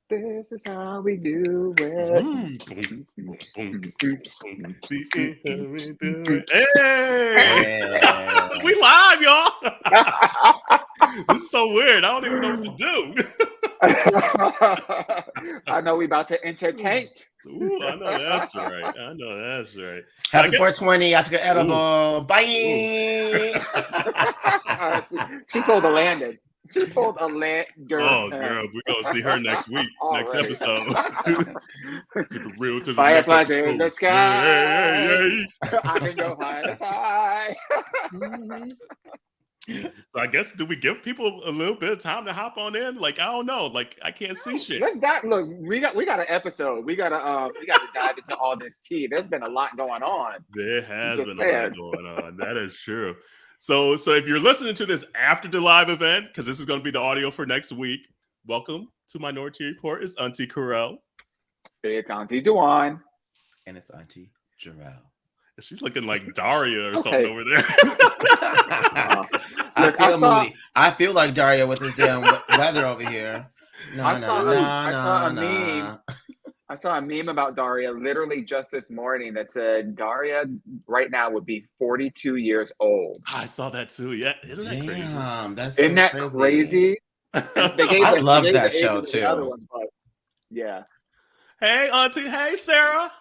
This is how we do it. Hey, we live, y'all. This is so weird. I don't even know what to do. I know we about to entertain. Ooh, I know that's right. I know that's right. Happy 420. I took an edible. Ooh. Bye. She pulled a landing. She pulled a land. Oh, girl, we're gonna see her next week, next episode. Get the real to the Fireflies in the sky. Hey. I can go high as high. So I guess, do we give people a little bit of time to hop on in? Like, I don't know. Like, I can't see shit. Let's not look. We got an episode. We gotta dive into all this tea. There's been a lot going on. There has been a lot going on. That is true. So if you're listening to this after the live event, because this is going to be the audio for next week, welcome to Minority Report. It's Auntie Carell. It's Auntie Dewan. And it's Auntie Jarrell. She's looking like Daria or something over there. I feel moody. I feel like Daria with this damn weather over here. I saw a meme about Daria literally just this morning that said Daria right now would be 42 years old. I saw that too. Yeah, isn't that crazy? Isn't that crazy? I love that show too. Other ones, but yeah. Hey, Auntie. Hey, Sarah.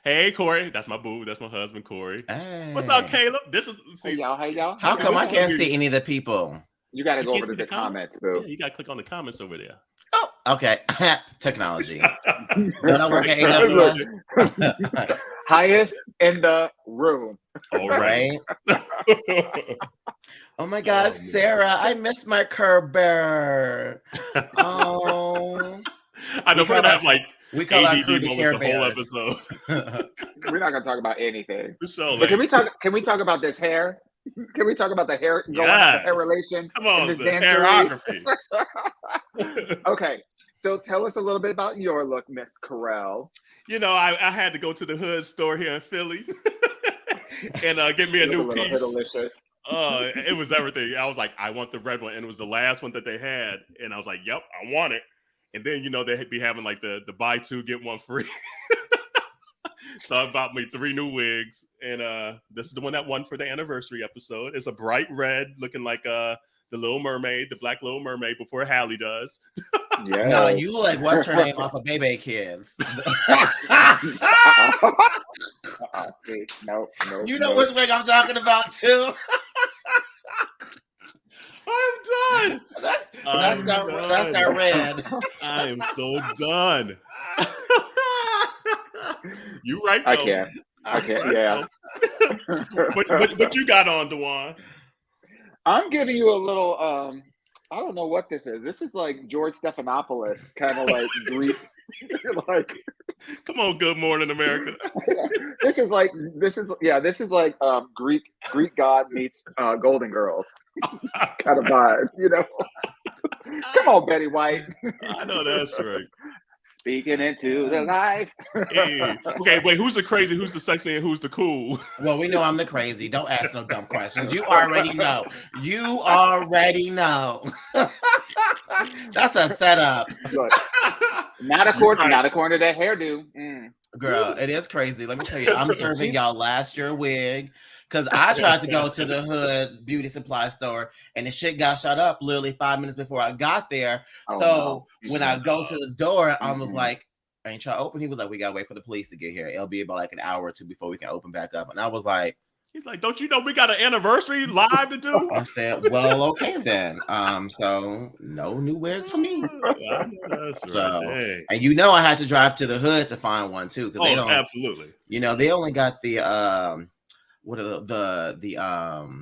Hey, Corey. That's my boo. That's my husband, Corey. Hey. What's up, Caleb? This is hey y'all. How come I can't see any of the people? You got to go over to the comments, boo. Yeah, you got to click on the comments over there. Oh, okay. Technology. Don't work at AWS. Highest in the room. All right. Oh my God, Sarah! I missed my Kerber. Oh. I know we're gonna have like we call our ADD crew the moments the whole Bears. episode. We're not gonna talk about anything. So, but can we talk about this hair? Can we talk about the hair going on, the hair relation? Come on, the hairography. Okay, so tell us a little bit about your look, Miss Carell. You know, I had to go to the hood store here in Philly and get me a new piece. Delicious. It was everything. I was like, I want the red one, and it was the last one that they had, and I was like, yep, I want it. And then, you know, they'd be having like the buy two, get one free. So I bought me 3 new wigs. And this is the one that won for the anniversary episode. It's a bright red looking like the Little Mermaid, the Black Little Mermaid before Hallie does. Yeah. No, you like, what's her name off of Baby Kids? No. You know which wig I'm talking about too? I'm done. That's not red. I am so done. You right though. I can't. Yeah. What you got on, Dewan? I'm giving you a little. I don't know what this is. This is like George Stephanopoulos, kind of like Greek. Like, come on, Good Morning America. This is like Greek god meets Golden Girls kind of vibe, you know. Come on, Betty White. I know that's right. Speaking into the life. Hey. Okay, wait, who's the crazy, who's the sexy, and who's the cool? Well, we know I'm the crazy. Don't ask no dumb questions. You already know. You already know. That's a setup. Look, not according to that hairdo. Girl, it is crazy. Let me tell you, I'm serving y'all last year wig. Because I tried to go to the hood beauty supply store and the shit got shut up literally 5 minutes before I got there. When I go to the door, I was like, ain't y'all open? He was like, we got to wait for the police to get here. It'll be about like an hour or two before we can open back up. And I was like, he's like, don't you know we got an anniversary live to do? I said, well, okay then. So no new wig for me. And you know I had to drive to the hood to find one too. Because they don't absolutely. You know, they only got the what are the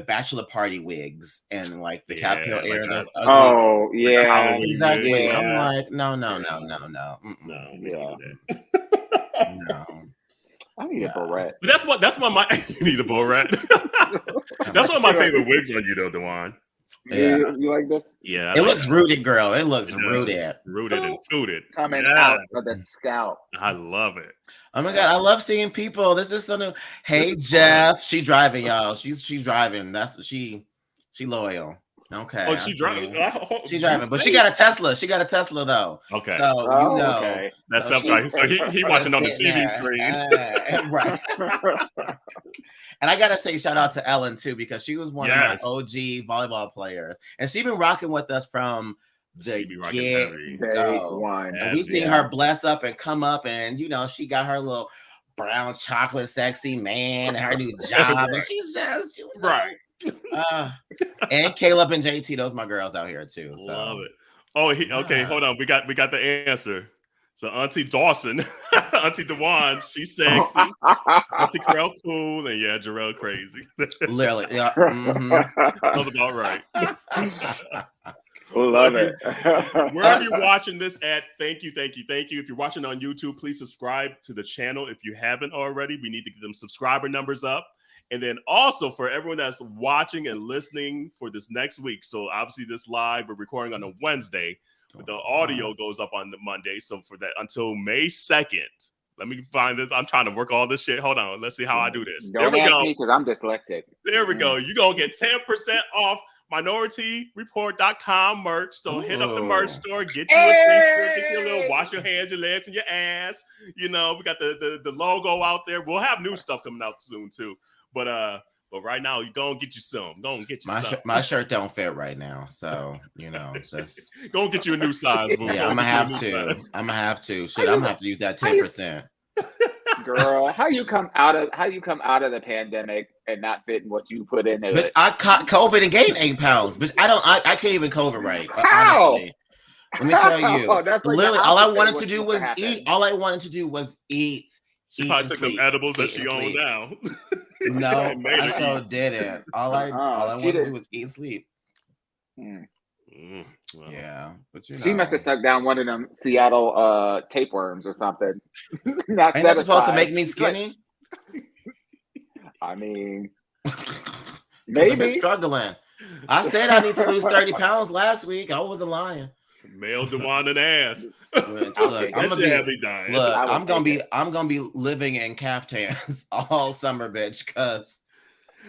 bachelor party wigs and like the Capitol era. That's ugly. Oh yeah, exactly. Yeah. I'm like, no. No. I need a barrette. But that's what my you need a barrette. That's one of my favorite wigs on you though, Dewan. Yeah. You like this? Yeah. It looks rooted, girl. It looks rooted. Rooted and tooted. Coming out of the scalp. I love it. Oh my God, I love seeing people. This is so new. Hey, Jeff. She driving, y'all. She's driving. That's what she loyal. Okay. Oh, she driving. She's driving, but she got a Tesla. She got a Tesla though. Okay. So okay. That's so self-driving. So he watching on the sitting TV there. screen. Right. And I gotta say shout out to Ellen too, because she was one of my OG volleyball players, and she's been rocking with us from the get-go. And we seen her bless up and come up, and she got her little brown chocolate sexy man and her new job, Right. and she's just right. And Caleb and JT, those my girls out here too. So. Love it. Oh, okay. Hold on. We got the answer. So Auntie Dawson, Auntie Dewan, she's sexy. Auntie Carell cool, and Jarrell crazy. Literally, yeah. That's about right. Love it. Wherever you're watching this at, thank you. If you're watching on YouTube, please subscribe to the channel if you haven't already. We need to get them subscriber numbers up. And then also for everyone that's watching and listening for this next week. So obviously this live, we're recording on a Wednesday, but the audio goes up on the Monday. So for that, until May 2nd, let me find this. I'm trying to work all this shit. Hold on. Let's see how I do this. Don't there we ask go. me because I'm dyslexic. There we go. You're going to get 10% off MinorityReport.com merch. So hit up the merch store, get you a get your little wash your hands, your legs, and your ass. We got the logo out there. We'll have new stuff coming out soon too. But right now, you go and get you some. Go and get you some. My shirt don't fit right now, so just go and get you a new size. Boo. Yeah, I'm gonna have to. Shit, I'm gonna have to use that 10%. Girl, how you come out of the pandemic and not fitting what you put in it? Bitch, I caught COVID and gained 8 pounds. Bitch, I can't even COVID right. How? Honestly. Let me tell you. That's like literally, all I wanted to do was eat. All I wanted to do was eat. She probably took them edibles that she owned now. No, I sure didn't. All I wanted to do was eat and sleep. Well, yeah, but she must have sucked down one of them Seattle tapeworms or something. Ain't that supposed to make me skinny? I mean, maybe. I've been struggling. I said I need to lose 30 pounds last week. I wasn't lying. Male Dewan and ass. Look, I'm gonna be living in caftans all summer, bitch. Cause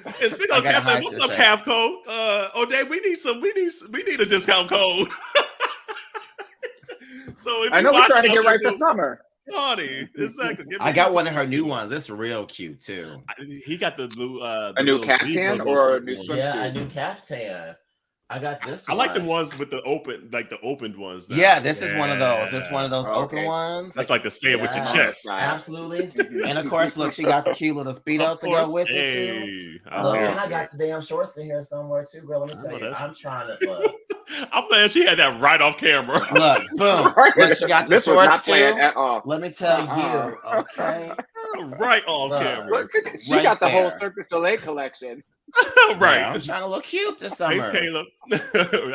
and speaking of caftans, what's up, calf code? O'Day, we need a discount code. So if I know we're trying to get right for summer. Honey, exactly. I got one of her new ones. It's real cute too. He got the blue a new caftan or a new swimsuit? Yeah, a new caftan. I got this one. I like the ones with the opened ones. Now. Yeah, this is one of those. It's one of those open ones. That's like the say it with your chest. Absolutely. And of course, look, she got the cute little speedos to go with it too. Look, and I got the damn shorts in here somewhere too, girl. Let me tell you, I'm trying to look. I'm glad she had that right off camera. Look, boom. Look, she got the shorts too. At all. Let me tell you, okay. Right off camera. Look, she got the whole Cirque du Soleil collection. Right. Yeah, I'm trying to look cute this summer. Thanks, Caleb.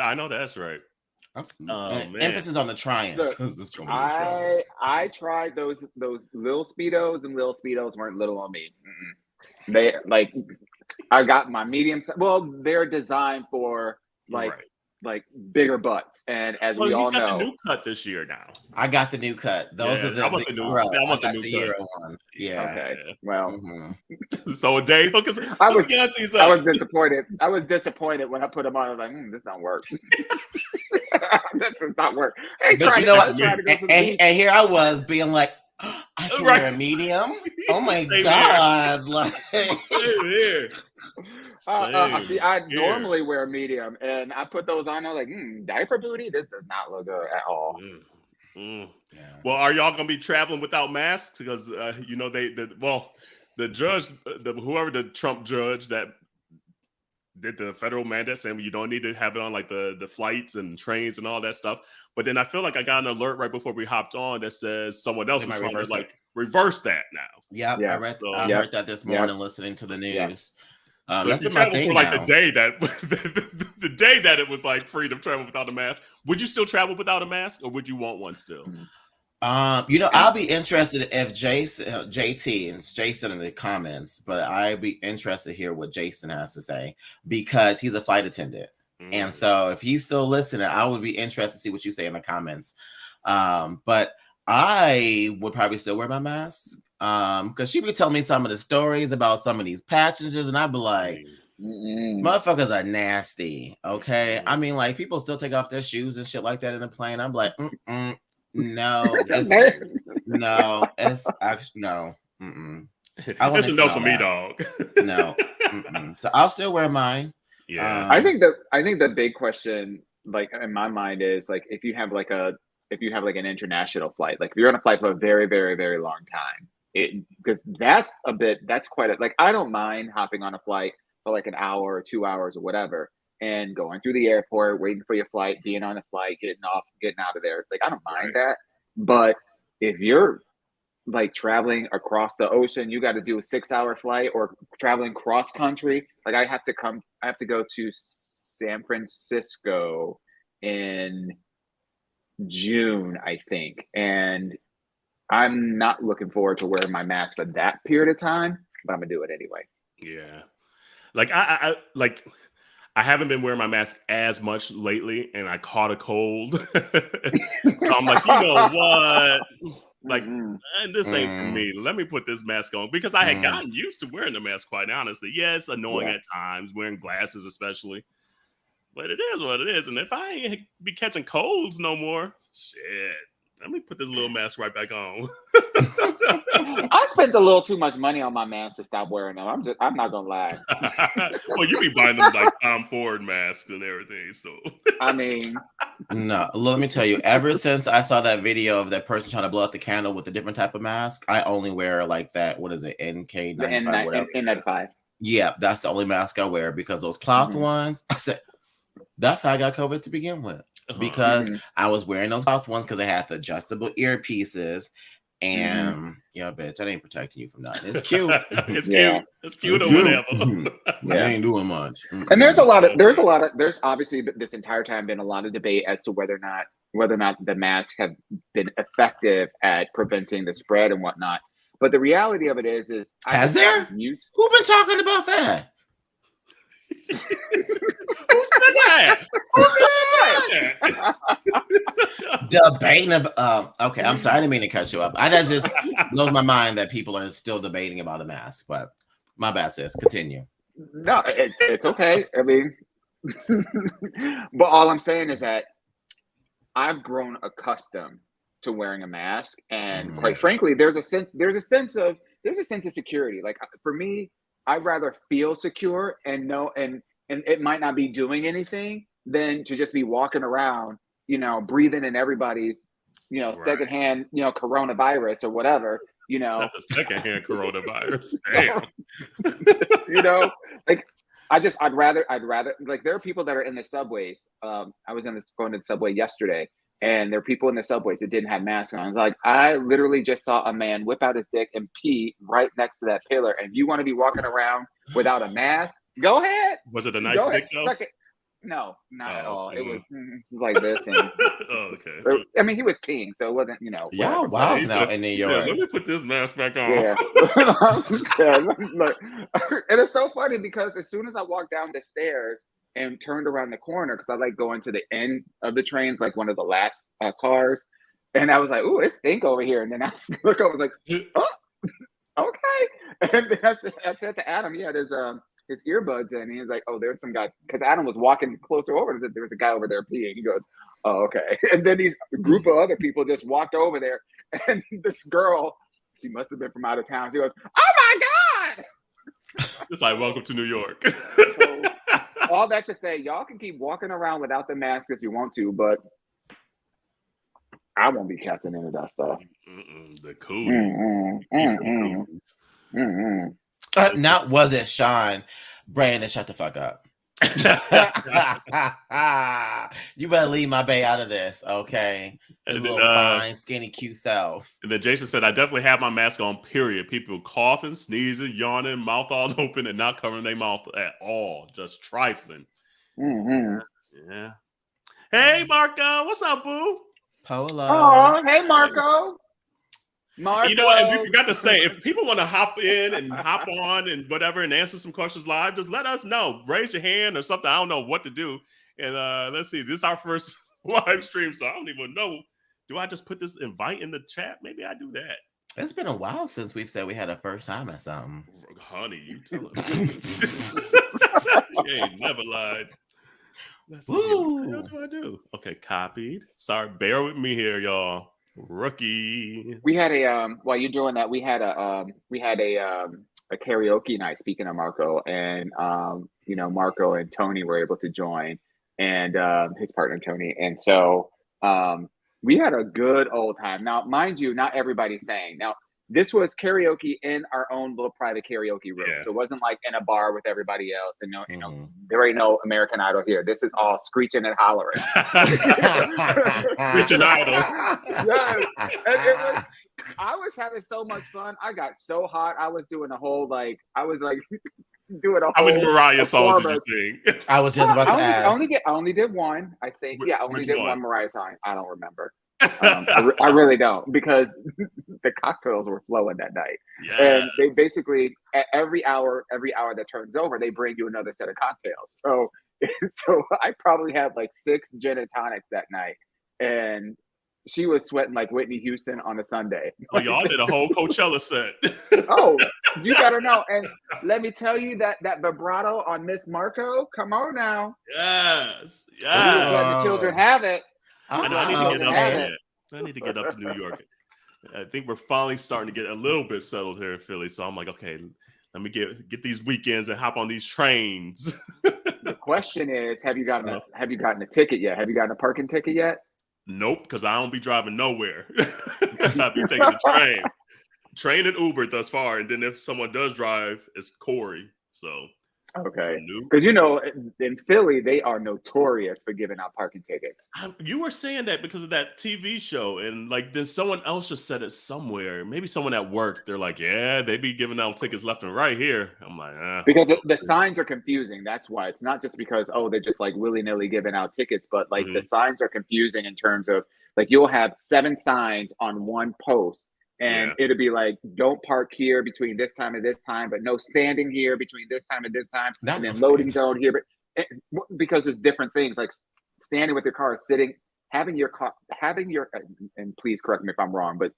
I know that's right. Emphasis on the trying. Look, I tried those little speedos, and little speedos weren't little on me. They I got my medium. Well, they're designed for like bigger butts, and as we all know, got the new cut this year now. I got the new cut. Those are the I want the new cut. One. Yeah. Okay. Well, so Dave, I was disappointed. I was disappointed when I put them on. I was like, this don't work. This does not work. Hey, but you know what? And here I was being like, I can wear a medium. Oh my god! Like, see, I normally wear a medium, and I put those on. I'm like, diaper booty. This does not look good at all. Yeah. Well, are y'all gonna be traveling without masks? Because the judge, whoever the Trump judge that did the federal mandate saying you don't need to have it on like the flights and trains and all that stuff. But then I feel like I got an alert right before we hopped on that says someone else was trying to reverse that now. Yeah, I heard that this morning listening to the news. So that's been my thing for the day that the day that it was like freedom travel without a mask. Would you still travel without a mask, or would you want one still? I'll be interested if JT, and it's Jason in the comments, but I'd be interested to hear what Jason has to say because he's a flight attendant. And so if he's still listening, I would be interested to see what you say in the comments. But I would probably still wear my mask because she would tell me some of the stories about some of these passengers, and I'd be like, Motherfuckers are nasty. Okay, I mean, like people still take off their shoes and shit like that in the plane. I'm like, no, it's actually no. It's a no for me, dog. No. So I'll still wear mine. Yeah. I think the big question, like in my mind, is like if you have like an international flight, like if you're on a flight for a very, very, very long time, because that's quite a, like I don't mind hopping on a flight for like an hour or 2 hours or whatever, and going through the airport, waiting for your flight, being on a flight, getting off, getting out of there. Like I don't mind that. But if you're like traveling across the ocean, you got to do a 6-hour flight, or traveling cross country. Like I have to go to San Francisco in June, I think. And I'm not looking forward to wearing my mask for that period of time, but I'm gonna do it anyway. Yeah. Like I haven't been wearing my mask as much lately, and I caught a cold. So I'm like, you know what? Like, this ain't for me. Let me put this mask on, because I had gotten used to wearing the mask, quite honestly. Yeah, it's annoying at times, wearing glasses especially. But it is what it is. And if I ain't be catching colds no more, shit, let me put this little mask right back on. I spent a little too much money on my masks to stop wearing them. I'm not gonna lie. Well, you be buying them like Tom Ford masks and everything. So I mean, no, let me tell you, ever since I saw that video of that person trying to blow out the candle with a different type of mask, I only wear like that. What is it? NK95, whatever. N95. Yeah, that's the only mask I wear, because those cloth ones, I said, that's how I got COVID to begin with. Because I was wearing those cloth ones because they had the adjustable earpieces. And bitch, that ain't protecting you from nothing. It's cute. It's cute. It's cute or whatever. They ain't doing much. And there's obviously this entire time been a lot of debate as to whether or not the masks have been effective at preventing the spread and whatnot. But the reality of it is who been talking about that? Who said that? Debating about okay, I'm sorry, I didn't mean to cut you up. That just blows my mind that people are still debating about a mask, but my bad, sis. Continue. No, it's okay. I mean, but all I'm saying is that I've grown accustomed to wearing a mask, and quite frankly, there's a sense of security. Like for me, I'd rather feel secure and know, and it might not be doing anything than to just be walking around, breathing in everybody's, secondhand, coronavirus or whatever, Not the secondhand coronavirus. Damn. Like I'd rather like there are people that are in the subways. I was going to the subway yesterday, and there are people in the subways that didn't have masks on. I was like, I literally just saw a man whip out his dick and pee right next to that pillar. And if you want to be walking around without a mask, go ahead. Was it a nice dick though? No, not at all. It was like this. And, okay. I mean, he was peeing, so it wasn't, Yeah, wow. Now in New York. Let me put this mask back on. Yeah. And it's so funny because as soon as I walked down the stairs and turned around the corner, because I like going to the end of the train, like one of the last cars, and I was like, "Ooh, it stink over here." And then I look over, I was like, "Oh, okay." And then I said to Adam, he had his earbuds in, and he was like, "Oh, there's some guy," because Adam was walking closer over. There was a guy over there peeing. He goes, "Oh, okay." And then these group of other people just walked over there, and this girl, she must have been from out of town. She goes, "Oh my God!" It's like, welcome to New York. So, all that to say, y'all can keep walking around without the mask if you want to, but I won't be catching any of that stuff. The cooties. Not was it Sean? Brandon, shut the fuck up. You better leave my bae out of this, okay? His little fine, skinny, cute self. And then Jason said, I definitely have my mask on, period. People coughing, sneezing, yawning, mouth all open, and not covering their mouth at all. Just trifling. Yeah. Hey, Marco. What's up, boo? Polo. Oh, hey, Marco. Marco. You know what? And we forgot to say, if people want to hop in and hop on and whatever and answer some questions live, just let us know. Raise your hand or something. I don't know what to do. And let's see. This is our first live stream, so I don't even know. Do I just put this invite in the chat? Maybe I do that. It's been a while since we've said we had a first time at something. Honey, you tell us. You ain't never lied. Let's see. What the hell do I do? Okay, copied. Sorry, bear with me here, y'all. Rookie. We had a while you're doing that, we had a karaoke night, speaking of Marco, and Marco and Tony were able to join, and his partner Tony, and so we had a good old time. Now, mind you, not everybody sang. Now, this was karaoke in our own little private karaoke room. Yeah. So it wasn't like in a bar with everybody else, and there ain't no American Idol here. This is all screeching and hollering. Screeching Idol. Yes. And I was having so much fun. I got so hot. I was doing a whole doing a whole. How many Mariah songs did you sing? I was just about to ask. I only did one, I think. Yeah, I only did one Mariah song. I don't remember. I really don't, because the cocktails were flowing that night. Yes. And they basically, at every hour that turns over, they bring you another set of cocktails. So I probably had like 6 gin and tonics that night, and she was sweating like Whitney Houston on a Sunday. Oh, y'all did a whole Coachella set. Oh, you gotta know. And let me tell you that vibrato on Miss Marco, come on now. Yes. Let the children have it. I need to get up there. I need to get up to New York. I think we're finally starting to get a little bit settled here in Philly. So I'm like, okay, let me get these weekends and hop on these trains. The question is, have you gotten a ticket yet? Have you gotten a parking ticket yet? Nope, because I don't be driving nowhere. I'll be taking the train and Uber thus far. And then if someone does drive, it's Corey. So okay, because in Philly they are notorious for giving out parking tickets. You were saying that because of that TV show, and like then someone else just said it somewhere. Maybe someone at work. They're like, "Yeah, they be giving out tickets left and right here." I'm like, because the signs are confusing. That's why. It's not just because they're just like willy nilly giving out tickets, but like the signs are confusing in terms of like you'll have 7 signs on one post. And it'll be like, don't park here between this time and this time, but no standing here between this time and this time, and then loading zone here. But because it's different things, like standing with your car, sitting, having your, and please correct me if I'm wrong, but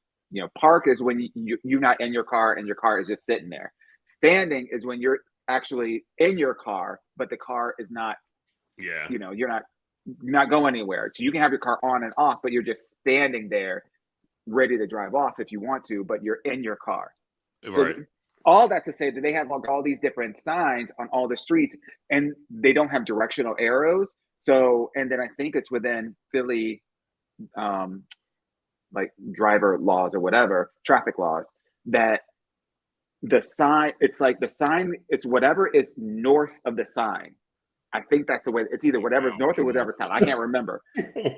park is when you're not in your car and your car is just sitting there. Standing is when you're actually in your car, but the car is not. Yeah. You're not going anywhere. So you can have your car on and off, but you're just standing there, ready to drive off if you want to, but you're in your car. Right. So all that to say that they have all these different signs on all the streets, and they don't have directional arrows. So, and then I think it's within Philly, like driver laws or whatever, traffic laws, that the sign, it's whatever is north of the sign. I think that's the way. It's either whatever's north or whatever's south. I can't remember.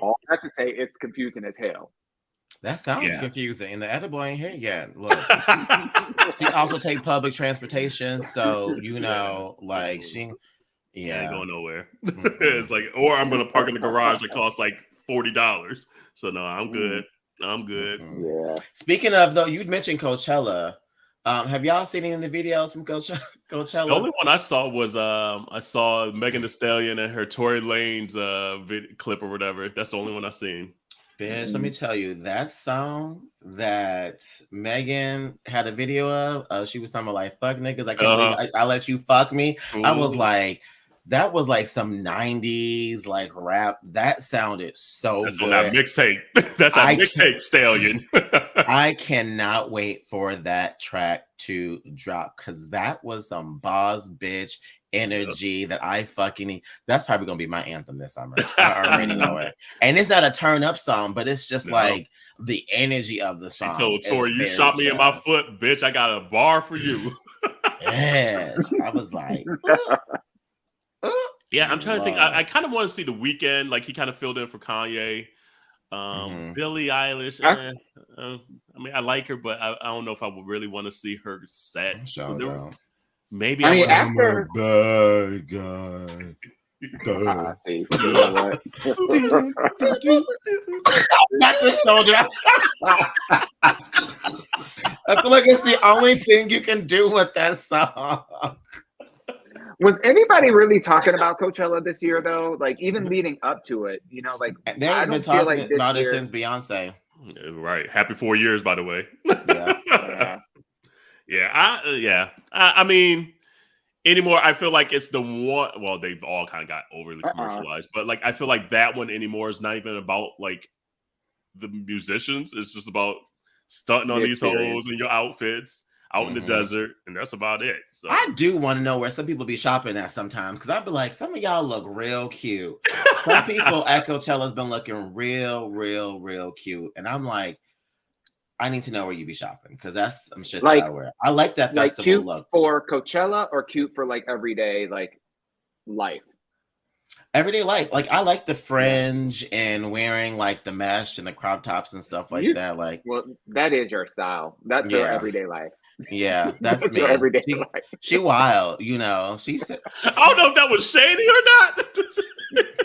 All that to say, it's confusing as hell. That sounds confusing. And the edible ain't here yet. Look, she also take public transportation, so she ain't going nowhere. It's like, or I'm gonna park in the garage that costs like $40. So no, I'm good. I'm good. Yeah. Speaking of though, you mentioned Coachella. Have y'all seen any of the videos from Coachella? The only one I saw was I saw Megan Thee Stallion and her Tory Lanez clip or whatever. That's the only one I seen. Bitch, let me tell you, that song that Megan had a video of, she was talking about like, fuck niggas, I can't believe I let you fuck me. Ooh. I was like, that was like some 90s like rap. That sounded so That's good. That's on that mixtape. That's a mixtape, Stallion. I cannot wait for that track to drop, because that was some boss bitch energy that I fucking need. That's probably gonna be my anthem this summer. I already know it. And it's not a turn up song, but it's just like the energy of the song. She told Tori, you shot me in my foot, bitch. I got a bar for you. Yes. I was like, yeah, I'm trying to think. I kind of want to see The Weeknd. Like he kind of filled in for Kanye. Billie Eilish. I mean, I like her, but I don't know if I would really want to see her set. Maybe I mean, after I'm a bad guy. See, you know what? Not the shoulder. I feel like it's the only thing you can do with that song. Was anybody really talking about Coachella this year, though? Like, even leading up to it, like they haven't been talking about it since Beyonce. Right. Happy 4 years, by the way. Yeah. I mean, anymore. I feel like it's the one. Well, they've all kind of got overly commercialized, but like I feel like that one anymore is not even about like the musicians. It's just about stunting on these hoes and your outfits out in the desert, and that's about it. So I do want to know where some people be shopping at sometimes, because I'd be like, some of y'all look real cute. Some people at Coachella's been looking real cute, and I'm like, I need to know where you be shopping, because that's some shit that I wear. I like that festival cute look. For Coachella or cute for like everyday like life? Everyday life. Like I like the fringe and wearing like the mesh and the crop tops and stuff like that. Like, well, that is your style. That's your everyday life. Yeah, that's me. Your everyday life. She wild, you know. She said, I don't know if that was shady or not.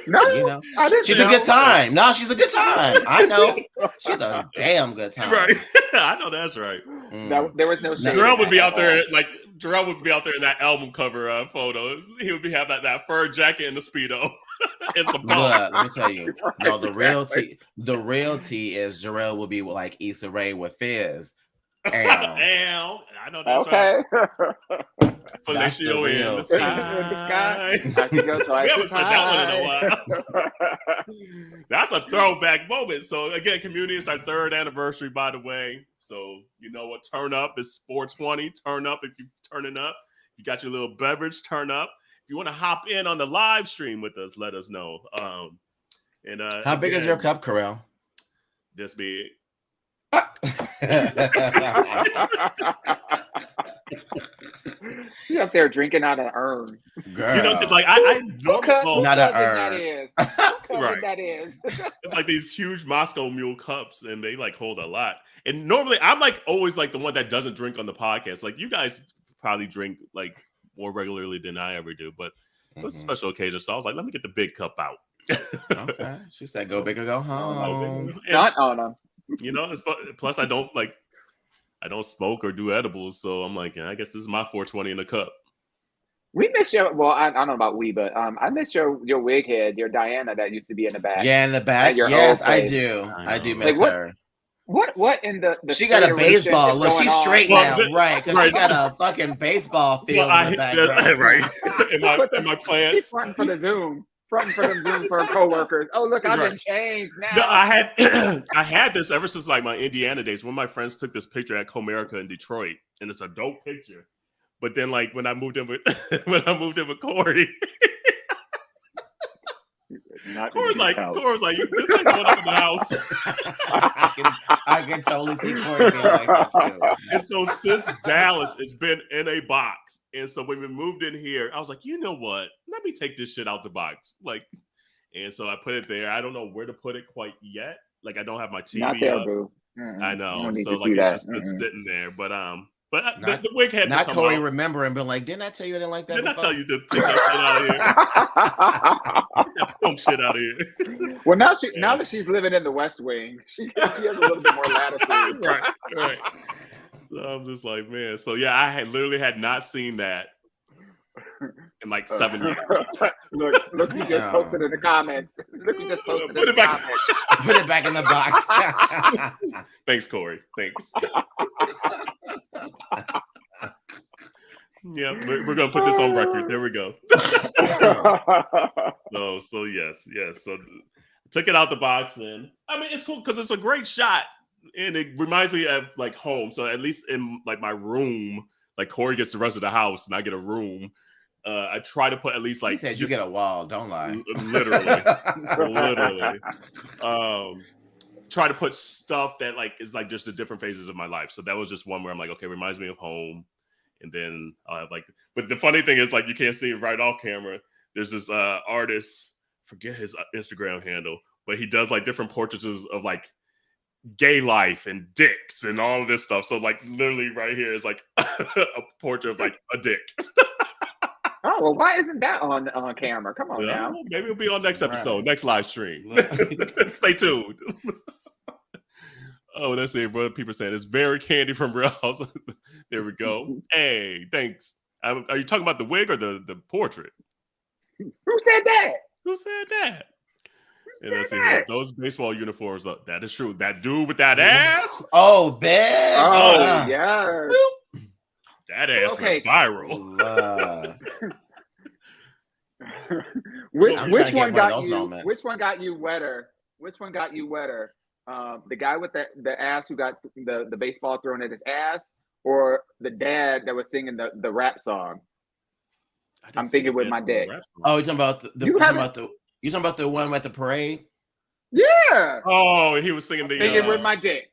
No, you know, she's a good time. No, she's a good time. I know. She's a damn good time. Right. I know that's right. No, there was no shade. Jarrell would be out there like Jarrell would be out there in that album cover photo. He would be have that fur jacket and the Speedo. It's a But let me tell you, no, the real tea is Jarrell will be like Issa Rae with Fizz. I know that's right. Felicio in the sky. I can go twice. We haven't said that one in a while. That's a throwback moment. So again, community is our 3rd anniversary, by the way. So you know what? Turn up is 420. Turn up if you're turning up. You got your little beverage. Turn up. If you want to hop in on the live stream with us, let us know. And how big is your cup, Carell? This big. She up there drinking out of an urn. Girl. You know, because like I not an urn. Right. That is. It's like these huge Moscow Mule cups, and they like hold a lot. And normally, I'm like always like the one that doesn't drink on the podcast. Like you guys probably drink like more regularly than I ever do, but it was a special occasion, so I was like, let me get the big cup out. Okay, she said, "Go big or go home." Stunt on them. You know, plus I don't smoke or do edibles, so I'm like, I guess this is my 420 in a cup. We miss your. Well, I don't know about we, but I miss your wig head, your Diana that used to be in the back. Yeah, in the back. Yes, I do. I do miss her. What in the she got a baseball. Look, she's straight now, right? Because she got a fucking baseball field in the background. Right. In my plans. She's fronting for the Zoom. Fronting for the Zoom for coworkers. Oh, look, I've been changed now. No, I had this ever since like my Indiana days. One of my friends took this picture at Comerica in Detroit, and it's a dope picture. But then, like when I moved in with Corey, Corey's like, this ain't going up in the house. I can totally see Corey being like that too. And so since Dallas, it's been in a box. And so when we moved in here, I was like, you know what? Let me take this shit out the box. And so I put it there. I don't know where to put it quite yet. Like I don't have my TV Not there, up. boo. I know. So like it's just been sitting there. But the wig had not to come Corey out. Remembering, but like, didn't I tell you I didn't like that? Didn't I tell you to take that shit out of here? Get that punk shit out of here. Well, now that she's living in the West Wing, she has a little bit more latitude. Right. So I'm just like, man. So yeah, I literally had not seen that in like 7 years. Look, you just posted in the comments. Look, you just posted Put it back. Put it back in the box. Thanks, Corey. Thanks. Yeah, we're gonna put this on record. There we go. So yes. So took it out the box, and I mean it's cool because it's a great shot, and it reminds me of like home. So at least in like my room, like Corey gets the rest of the house, and I get a room. I try to put at least like he said you get a wall. Don't lie. Literally. Try to put stuff that like is like just the different phases of my life. So that was just one where I'm like, okay, reminds me of home. And then I'll have like, but the funny thing is like, you can't see it right off camera. There's this artist, forget his Instagram handle, but he does like different portraits of like gay life and dicks and all of this stuff. So like literally right here is like a portrait of like a dick. Oh, well, why isn't that on camera? Come on now. Maybe it'll be on next episode, next live stream. Stay tuned. Oh, that's it, bro. People saying it's very candy from Real House. There we go. Hey, thanks. Are you talking about the wig or the portrait? Who said that? Who said that? And let's see here. Those baseball uniforms. That is true. That dude with that ass. Oh, bitch. Oh, yeah. That ass went viral. Which one one got those you? moments. Which one got you wetter? Which one got you wetter? The guy with the ass who got the baseball thrown at his ass, or the dad that was singing the rap song? I'm thinking with my dick. Oh, you're talking about you talking about the one at the parade? Yeah. Oh, he was singing the Thinking with my dick.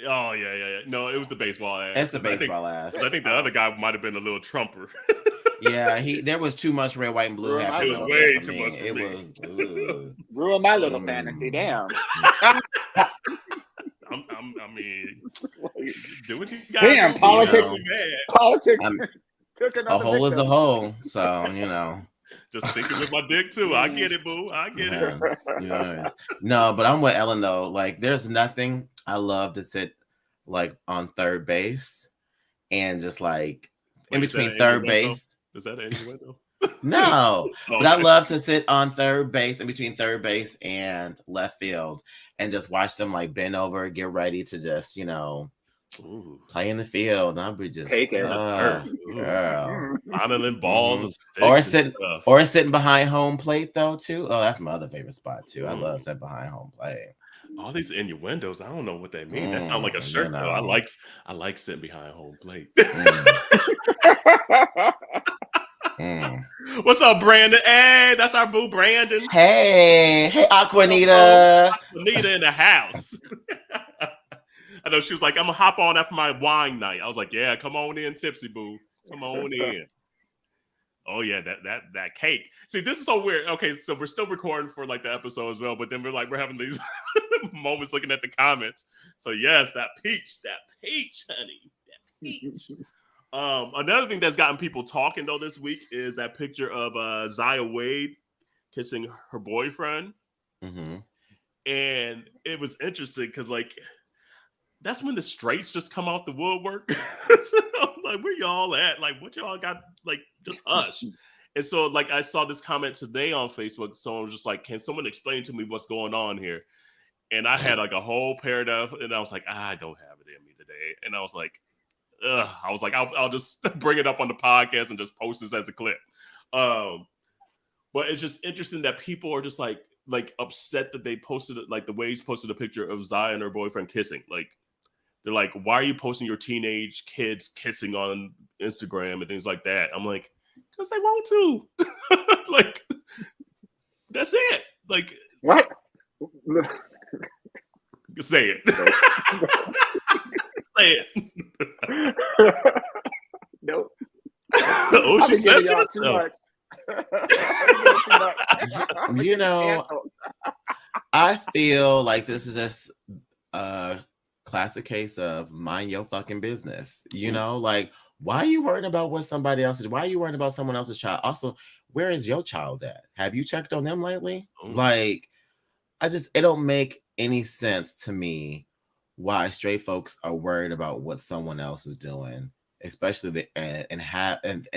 Oh yeah. No, it was the baseball ass. It's the baseball ass. I think the other guy might have been a little trumper. Yeah, there was too much red, white, and blue happening. It was way too much for it me. Was ruined my little fantasy. Damn. I mean, do what you got. Damn, politics. Politics took another. A hole is a hole, so Just thinking with my dick too. I get it, boo. I get it. Yes. No, but I'm with Ellen though. Like, there's nothing I love to sit like on third base and just like in between third base. Is that anyway though? No, but I love to sit on third base in between third base and left field and just watch them like bend over, get ready to just play in the field. And I'll be just take it, girl, modeling balls and sticks or sitting behind home plate though too. Oh, that's my other favorite spot too. I love sitting behind home plate. All these innuendos, I don't know what they mean. That sounds like a shirt though. I like sitting behind home plate. What's up, Brandon? Hey, that's our boo, Brandon. Hey, Aquanita. Aquanita in the house. I know she was like, I'm gonna hop on after my wine night. I was like, yeah, come on in, tipsy boo. Come on in. Oh yeah, that cake. See, this is so weird. Okay, so we're still recording for like the episode as well, but then we're having these moments looking at the comments. So yes, that peach, honey, that peach. Another thing that's gotten people talking though this week is that picture of Zaya Wade kissing her boyfriend, and it was interesting because like that's when the straights just come out the woodwork. Like, where y'all at? Like, what y'all got? Like, just hush. And so, like, I saw this comment today on Facebook. Someone was just like, "Can someone explain to me what's going on here?" And I had like a whole paragraph, and I was like, "I don't have it in me today." And I was like, "Ugh." I was like, "I'll just bring it up on the podcast and just post this as a clip." But it's just interesting that people are just like upset that they posted it, like the Waves posted a picture of Zaya and her boyfriend kissing. Like, they're like, why are you posting your teenage kids kissing on Instagram and things like that? I'm like, because they want to. Like, that's it. Like, what? Say it. Say it. Nope. Oh, she says it too much. I feel like this is just classic case of mind your fucking business. Like, why are you worrying about what somebody else is? Why are you worrying about someone else's child? Also, where is your child at? Have you checked on them lately? Like, it don't make any sense to me why straight folks are worried about what someone else is doing, especially and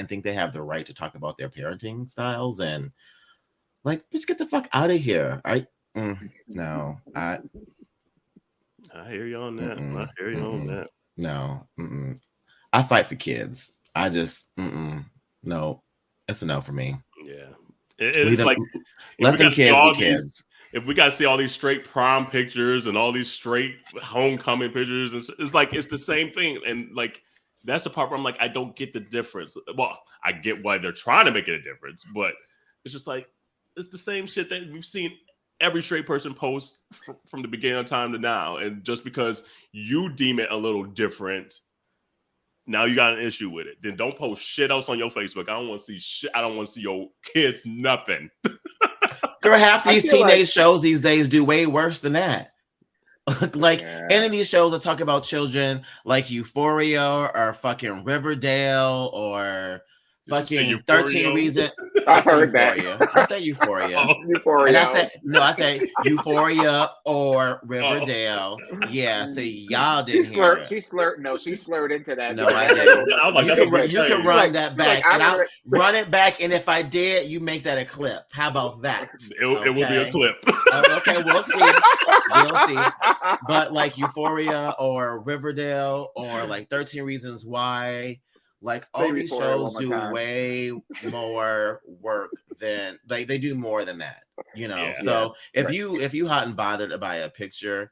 think they have the right to talk about their parenting styles and like, bitch, get the fuck out of here. No, I hear you on that. I hear you on that. No, I fight for kids. I just, no, it's a no for me. Yeah, it's like let them kids be kids. If we got to see all these straight prom pictures and all these straight homecoming pictures, it's like it's the same thing. And like that's the part where I'm like, I don't get the difference. Well, I get why they're trying to make it a difference, but it's just like it's the same shit that we've seen every straight person post from the beginning of time to now. And just because you deem it a little different, now you got an issue with it. Then don't post shit else on your Facebook. I don't want to see shit. I don't want to see your kids nothing. Girl, half these teenage shows these days do way worse than that. Like, any of these shows that talk about children, like Euphoria or fucking Riverdale or fucking 13 Reasons. I heard Euphoria. that. I said Euphoria. Euphoria. And I said Euphoria or Riverdale. Yeah, see, y'all didn't hear it. She slurred. No, she slurred into that. No, I didn't. I was like, you can run that back, and I'll run it back. And if I did, you make that a clip. How about that? It will be a clip. Okay, we'll see. We'll see. But like Euphoria or Riverdale or like 13 Reasons Why. Like all Say these before one shows more do time. way more work than they do more than that, you know. Yeah. So Right. if you hadn't bothered to buy a picture,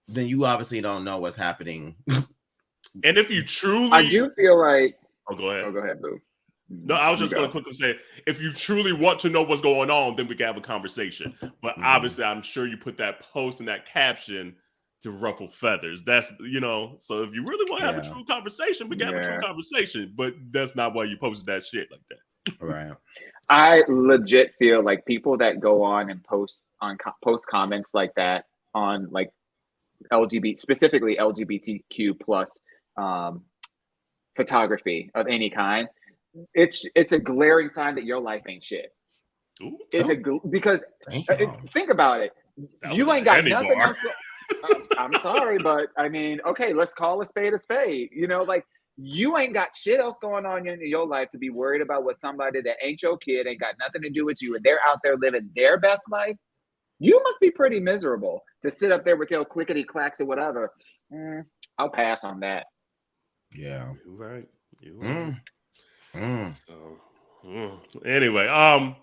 then you obviously don't know what's happening. And if you truly, I do feel like. oh, go ahead. Oh, go ahead, Boo. No, I was You just going go. to quickly say, if you truly want to know what's going on, then we can have a conversation. But obviously, I'm sure you put that post and that caption to ruffle feathers. That's, you know, so if you really want to have a Yeah. true conversation, we can have a true Yeah. conversation. But that's not why you posted that shit like that. Right. I legit feel like people that go on and post comments like that on like specifically LGBTQ plus photography of any kind, it's a glaring sign that your life ain't shit. Ooh, It's because Thank you. think about it. that was You a ain't got Henny nothing bar. else. I'm sorry, but I mean, okay, let's call a spade a spade. You know, like you ain't got shit else going on in your life to be worried about what somebody that ain't your kid, ain't got nothing to do with you, and they're out there living their best life. You must be pretty miserable to sit up there with your clickety clacks or whatever. I'll pass on that. Yeah. You're right. You're right. Mm. So, anyway,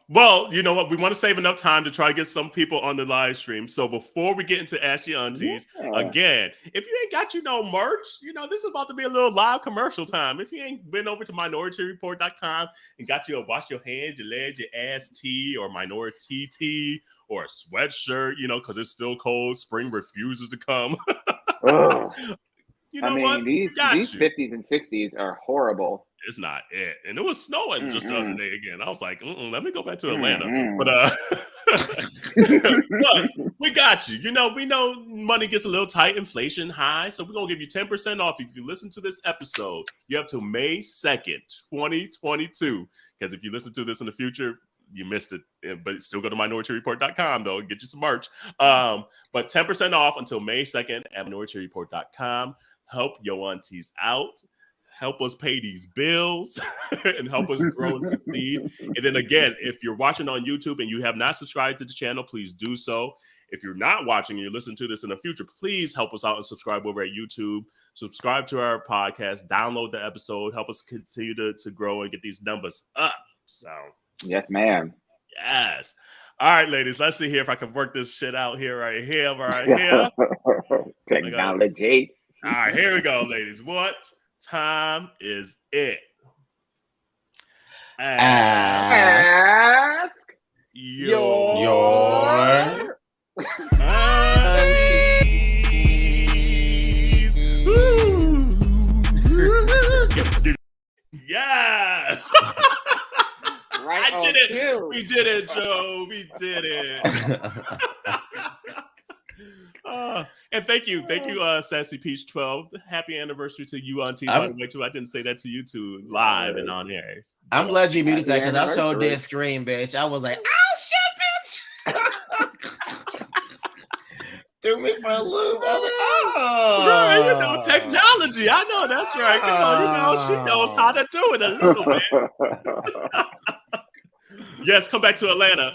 well, you know what? We want to save enough time to try to get some people on the live stream. So before we get into Ask Your Aunties, again, if you ain't got merch, you know, this is about to be a little live commercial time. If you ain't been over to minorietyreport.com and got you a wash your hands, your legs, your ass tee, or minority tee, or a sweatshirt, you know, because it's still cold, spring refuses to come. You know what? These 50s and 60s are horrible. It's not it. And it was snowing just the other day again. I was like, let me go back to Atlanta. But but we got you. You know, we know money gets a little tight, inflation high. So we're going to give you 10% off if you listen to this episode. You have till May 2nd, 2022. Because if you listen to this in the future, you missed it. But still go to minorietyreport.com, though, and get you some merch. But 10% off until May 2nd at minorietyreport.com. Help Yo Aunteas out. Help us pay these bills and help us grow and succeed. And then again, if you're watching on YouTube and you have not subscribed to the channel, please do so. If you're not watching and you're listening to this in the future, please help us out and subscribe over at YouTube. Subscribe to our podcast, download the episode, help us continue to grow and get these numbers up. So, yes, ma'am. Yes. All right, ladies, let's see here if I can work this shit out here, right here. Technology. All right, here we go, ladies. What time is it? Ask your Yes. Right, I did it. Cue. We did it, Joe. We did it. And thank you, Sassy Peach 12. Happy anniversary to you, Auntie. By the way, too. I didn't say that to you two live and on air. I'm glad you muted that because I sure did scream, bitch. I was like, "Oh shit, bitch!" Threw me for a loop. Right, you know, technology. I know that's right. Come on, you know, she knows how to do it a little bit. Yes, come back to Atlanta.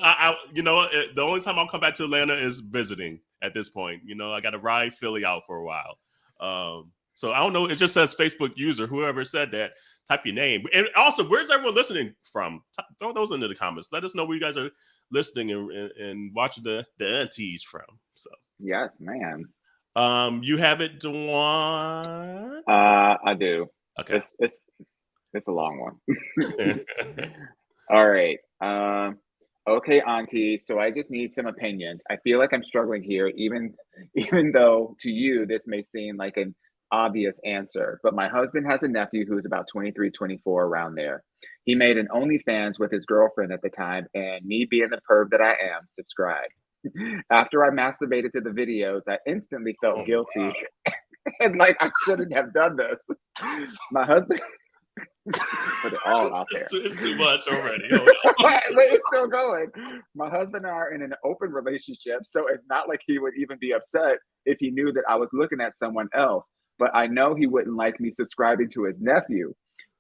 You know, the only time I'll come back to Atlanta is visiting at this point. You know, I got to ride Philly out for a while. So I don't know. It just says Facebook user. Whoever said that, type your name. And also, where's everyone listening from? Throw those into the comments. Let us know where you guys are listening and watching the aunties from. So yes, man. You have it, Dwan? I do. Okay. It's a long one. All right. Okay, Auntie. So I just need some opinions. I feel like I'm struggling here, even though to you this may seem like an obvious answer. But my husband has a nephew who's about 23, 24, around there. He made an OnlyFans with his girlfriend at the time, and me being the perv that I am, subscribed. After I masturbated to the videos, I instantly felt guilty and like I shouldn't have done this. My husband. Put it all out there. It's too much already. It's still going. My husband and I are in an open relationship, so it's not like he would even be upset if he knew that I was looking at someone else. But I know he wouldn't like me subscribing to his nephew.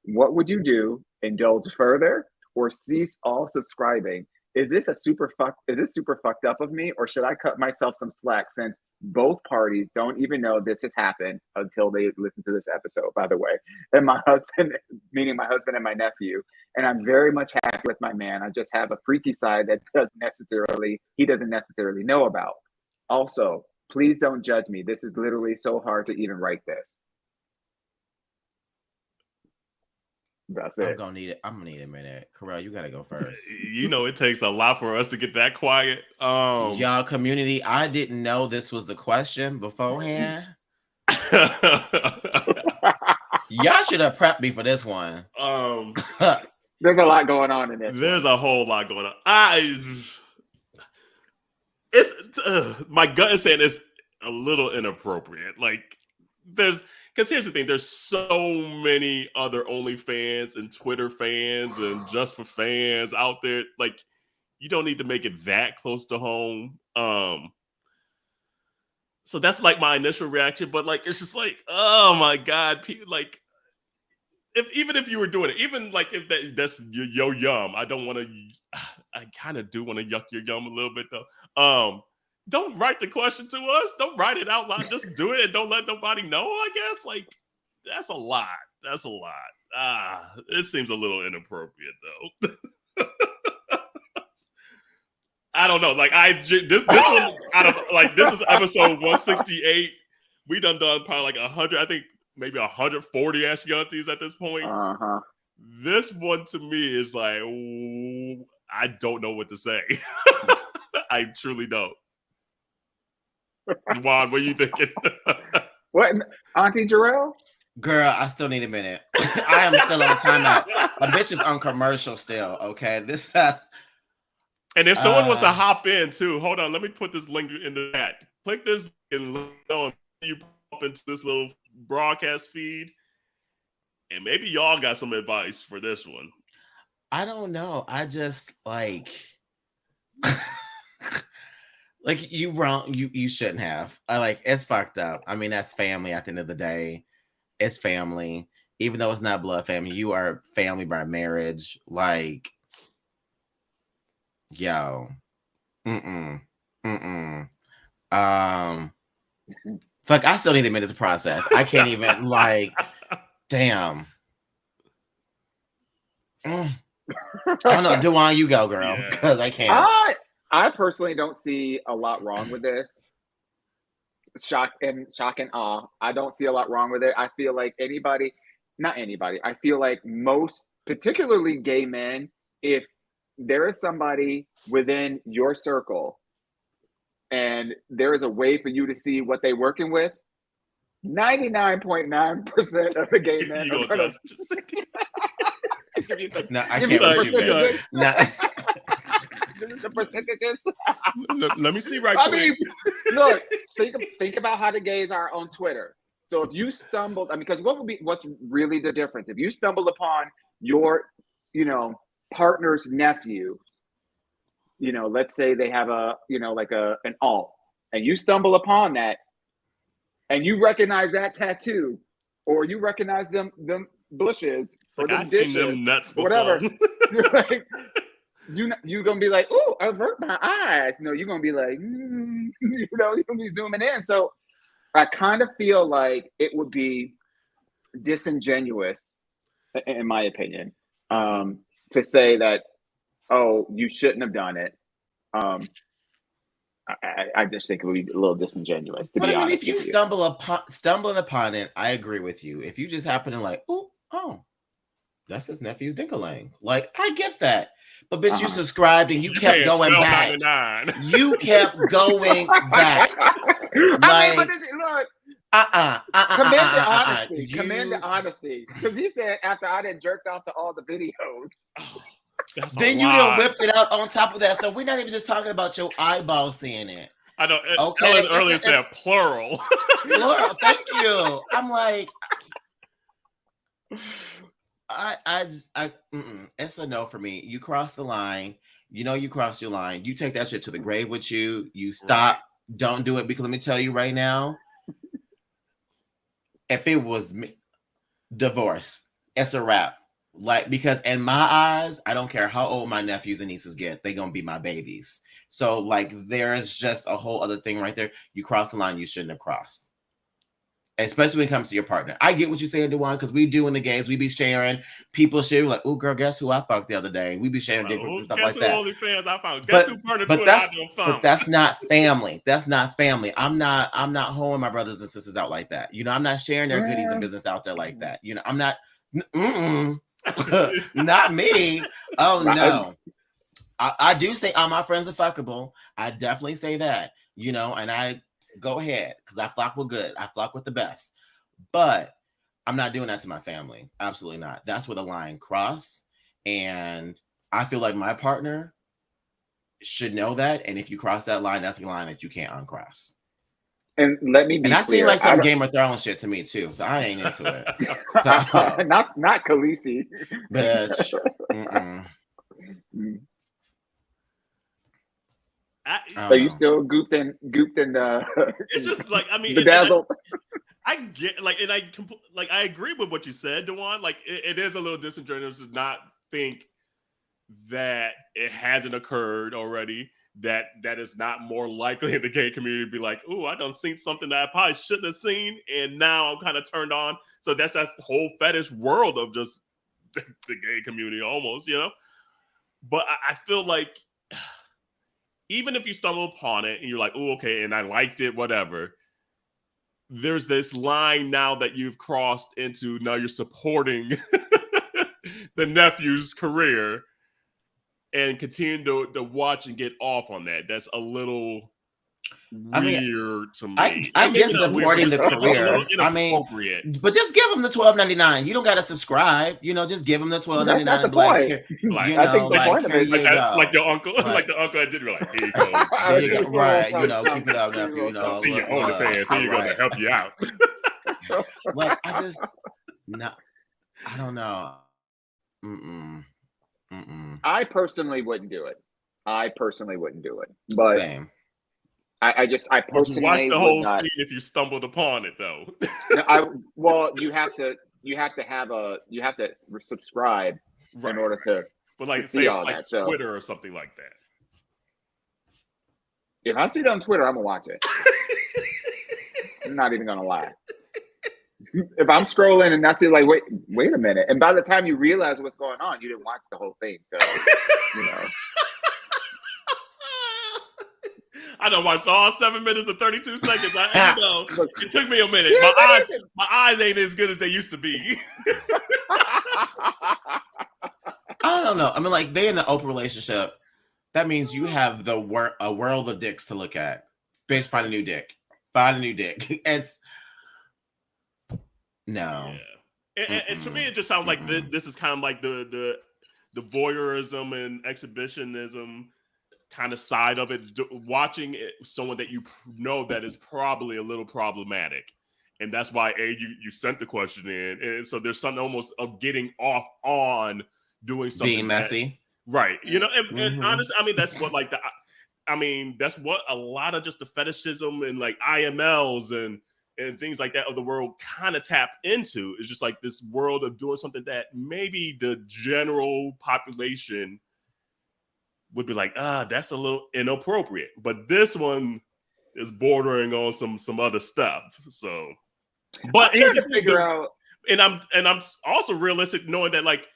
What would you do? Indulge further or cease all subscribing? is this super fucked up of me, or should I cut myself some slack since both parties don't even know this has happened until they listen to this episode, by the way. And my husband, meaning my husband and my nephew, and I'm very much happy with my man. I just have a freaky side that he doesn't necessarily know about. Also, please don't judge me. This is literally so hard to even write this. That's it. I'm gonna need a minute. Corral, you gotta go first. You know, it takes a lot for us to get that quiet. Y'all, community, I didn't know this was the question beforehand. Y'all should have prepped me for this one. There's a lot going on in this. There's a whole lot going on. My gut is saying it's a little inappropriate. Like, because here's the thing, there's so many other OnlyFans and Twitter fans and Just for Fans out there. Like, you don't need to make it that close to home. So that's like my initial reaction, but like, it's just like, oh my God, people, like, even if you were doing it, even like if that's your yum, I kind of do want to yuck your yum a little bit though. Don't write the question to us. Don't write it out loud. Just do it and don't let nobody know, I guess. Like, that's a lot. That's a lot. It seems a little inappropriate, though. I don't know. Like, this one, out of, like, this is episode 168. We done probably like 100, I think maybe 140 Ask Yo Aunteas at this point. Uh-huh. This one to me is like, I don't know what to say. I truly don't. Juan, what are you thinking? What, Auntie Jarrell? Girl, I still need a minute. I am still on timeout. A bitch is on commercial still. Okay, this has. And if someone wants to hop in too, hold on. Let me put this link in the chat. Click this and you pop into this little broadcast feed, and maybe y'all got some advice for this one. I don't know. I just like. Like, you wrong, you shouldn't have. It's fucked up. I mean, that's family at the end of the day. It's family. Even though it's not blood family, you are family by marriage. Like, yo. Fuck, I still need a minute to process. I can't even, like, damn. I don't know. Duan, you go, girl. Because I can't. I personally don't see a lot wrong with this. Shock and awe. I don't see a lot wrong with it. I feel like I feel like most, particularly gay men, if there is somebody within your circle and there is a way for you to see what they're working with, 99.9% of the gay men are going to No, I can't with you, man. The percentages. Let me see right I mean, look, think about how the gays are on Twitter. So if you stumbled, because what's really the difference? If you stumbled upon your, partner's nephew, let's say they have an alt, and you stumble upon that, and you recognize that tattoo, or you recognize them bushes, or them dishes, them nuts before. Whatever. You're like, you're gonna be like, oh, I avert my eyes. No, you're gonna be like, you're gonna be zooming in. So I kind of feel like it would be disingenuous, in my opinion, to say that, oh, you shouldn't have done it. I just think it would be a little disingenuous. To but be I mean, honest, if you stumbling upon it, I agree with you. If you just happen to like, oh, that's his nephew's dinkaling. Like, I get that. But bitch, you subscribed and you kept going back. You kept going back. I mean, look. Commend the honesty. Because he said after I done jerked off to all the videos. Then you done whipped it out on top of that. So we're not even just talking about your eyeball seeing it. I know. Okay. Ellen earlier said plural. Plural. Thank you. I'm like, it's a no for me. You cross the line. You cross your line. You take that shit to the grave with you. You stop. Don't do it, because let me tell you right now, if it was me, divorce, it's a wrap. Like, because in my eyes, I don't care how old my nephews and nieces get, they're gonna be my babies. So like there's just a whole other thing right there. You cross the line you shouldn't have crossed. Especially when it comes to your partner. I get what you're saying, Dewan, because we do in the games, we be sharing, people share like, oh girl, guess who I fucked the other day? We be sharing dick pics and stuff like that. Guess who OnlyFans I found? Guess who partner to But that's not family. That's not family. I'm not hoeing my brothers and sisters out like that. You know, I'm not sharing their goodies and business out there like that. You know, I'm not not me. Oh no. I do say all my friends are fuckable. I definitely say that, you know, and I go ahead because I flock with good. I flock with the best. But I'm not doing that to my family. Absolutely not. That's where the line cross. And I feel like my partner should know that. And if you cross that line, that's a line that you can't uncross. And let me be clear. seem like some Game of Thrones shit to me too. So I ain't into it. So, not Khaleesi. Bitch. So you still gooped in it's just like, I mean, bedazzled. I get like, and I agree with what you said, Dewan. Like it is a little disingenuous to not think that it hasn't occurred already, that is not more likely in the gay community to be like, oh, I done seen something that I probably shouldn't have seen, and now I'm kind of turned on. So that's the whole fetish world of just the gay community almost, you know? But I feel like even if you stumble upon it and you're like, oh, okay, and I liked it, whatever, there's this line now that you've crossed into, now you're supporting the nephew's career and continue to watch and get off on that. That's a little weird to me. I guess supporting the career. I mean, but just give them the $12.99. You don't got to subscribe. You know, just give them the $12.99 and be like, here, I think the point of it, like your uncle, like the uncle I did, like, here you go. There you go. Right, you know, keep it up, nephew. You know, see your OnlyFans. Here you go to help you out. Like, I don't know. I personally wouldn't do it. But same. I personally watch the whole scene if you stumbled upon it though. You have to subscribe in order to. But like, to say see all like that, so. Twitter or something like that. If I see it on Twitter, I'm gonna watch it. I'm not even gonna lie. If I'm scrolling and I see like, wait a minute, and by the time you realize what's going on, you didn't watch the whole thing. So, you know. I done watched all 7 minutes and 32 seconds. It took me a minute. My eyes ain't as good as they used to be. I don't know. I mean, like, they in an open relationship. That means you have a world of dicks to look at. Bitch, find a new dick. It's no. Yeah. And to me, it just sounds like this is kind of like the voyeurism and exhibitionism kind of side of it, watching someone that you know that is probably a little problematic, and that's why you sent the question in, and so there's something almost of getting off on doing something being messy, right? You know, and honestly, I mean that's what that's what a lot of just the fetishism and like IMLs and things like that of the world kind of tap into. Is just like this world of doing something that maybe the general population would be like, that's a little inappropriate. But this one is bordering on some other stuff. So, but here's the figure out, and I'm also realistic, knowing that like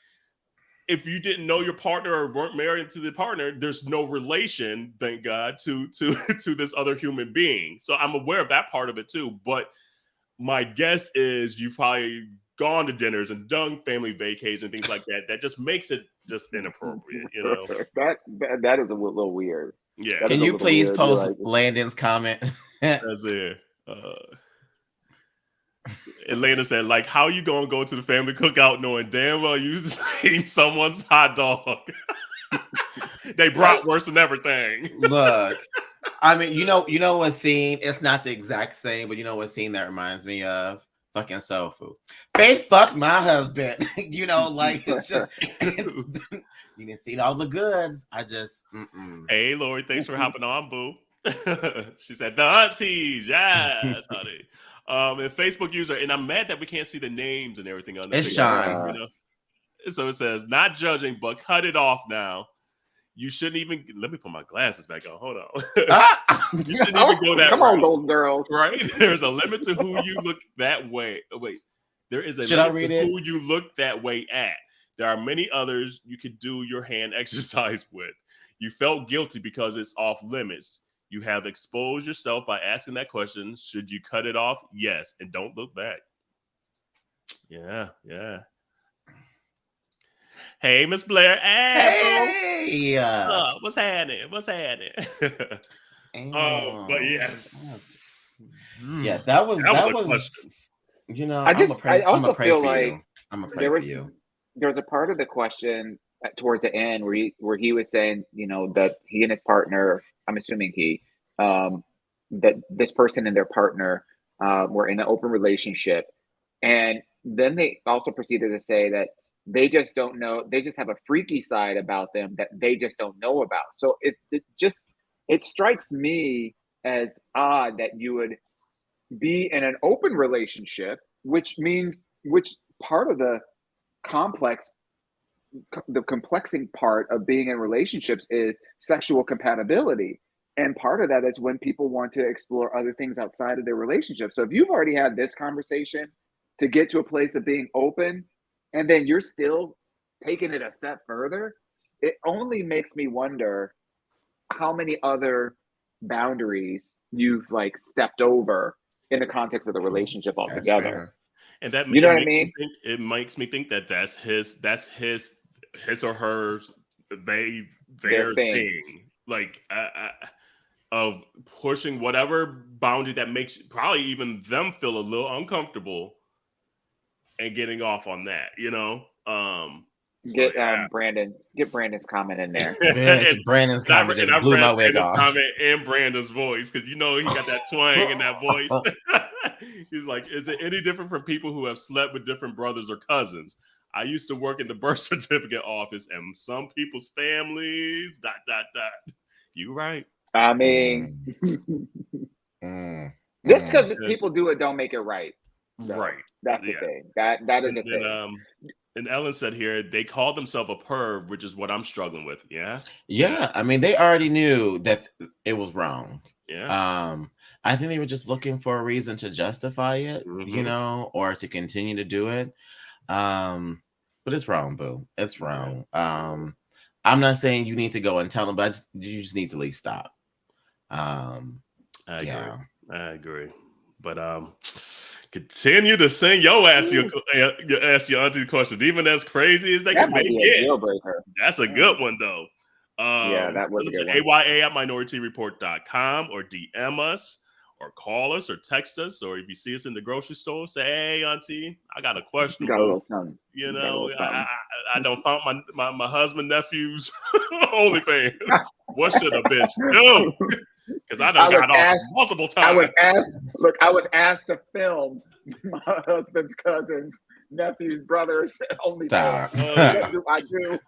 if you didn't know your partner or weren't married to the partner, there's no relation, thank God, to this other human being. So I'm aware of that part of it too. But my guess is you've probably gone to dinners and done family vacations and things like that. That just makes it just inappropriate, you know. that is a little weird. Yeah. Can you please post Landon's comment? That's it. Elena said, like, how you gonna go to the family cookout knowing damn well you ate someone's hot dog? They brought worse than everything. Look, I mean, you know what scene? It's not the exact same, but you know what scene that reminds me of? Fucking soul food. Faith fucked my husband. You know, like it's just you didn't see all the goods. I just Hey Lori, thanks for hopping on, boo. She said the aunties, yes, honey. And Facebook user, and I'm mad that we can't see the names and everything on the it's Sean. You know? So it says, not judging, but cut it off now. You shouldn't even. Let me put my glasses back on. Hold on. You shouldn't even go that Come route. on, Golden Girls. Right? There's a limit to who you look that way. Oh, wait. There is a limit to who you look that way at. There are many others you could do your hand exercise with. You felt guilty because it's off limits. You have exposed yourself by asking that question. Should you cut it off? Yes. And don't look back. Yeah. Hey, Miss Blair. Hey. What's happening? But yeah. Yes, that was a question. You know, I also feel like I'm gonna pray for you. There's a part of the question towards the end where he was saying, you know, that he and his partner, I'm assuming that this person and their partner were in an open relationship, and then they also proceeded to say that they just don't know, they just have a freaky side about them that they just don't know about. So it strikes me as odd that you would be in an open relationship, which part of the complexing part of being in relationships is sexual compatibility. And part of that is when people want to explore other things outside of their relationship. So if you've already had this conversation to get to a place of being open, and then you're still taking it a step further, it only makes me wonder how many other boundaries you've like stepped over in the context of the relationship altogether. And that, you know what I mean? It makes me think that that's his or hers, their thing. Like of pushing whatever boundary that makes probably even them feel a little uncomfortable and getting off on that, you know. Get Brandon's comment in there. Brandon's comment just blew my wig off. Comment and Brandon's voice, because you know he got that twang in that voice. He's like, is it any different from people who have slept with different brothers or cousins? I used to work in the birth certificate office, and some people's families ... You right. I mean, just because people do it, don't make it right. So right. That's the thing. That is the thing. And Ellen said here, they called themselves a perv, which is what I'm struggling with. Yeah. I mean, they already knew that it was wrong. Yeah. I think they were just looking for a reason to justify it, you know, or to continue to do it. But it's wrong, boo. It's wrong. I'm not saying you need to go and tell them, but you just need to at least stop. I agree. But continue to sing Yo Ask your auntie questions, even as crazy as they can make it. Deal breaker. That's a good one though. That was a good one. AYA@minorietyreport.com or DM us or call us or text us, or if you see us in the grocery store, say, "Hey, auntie, I got a question." Got a little something. You know, I don't found my husband nephew's OnlyFans. What should a bitch do? Because I got off multiple times. I was asked to film my husband's cousin's nephew's brother's OnlyFans. What do I do?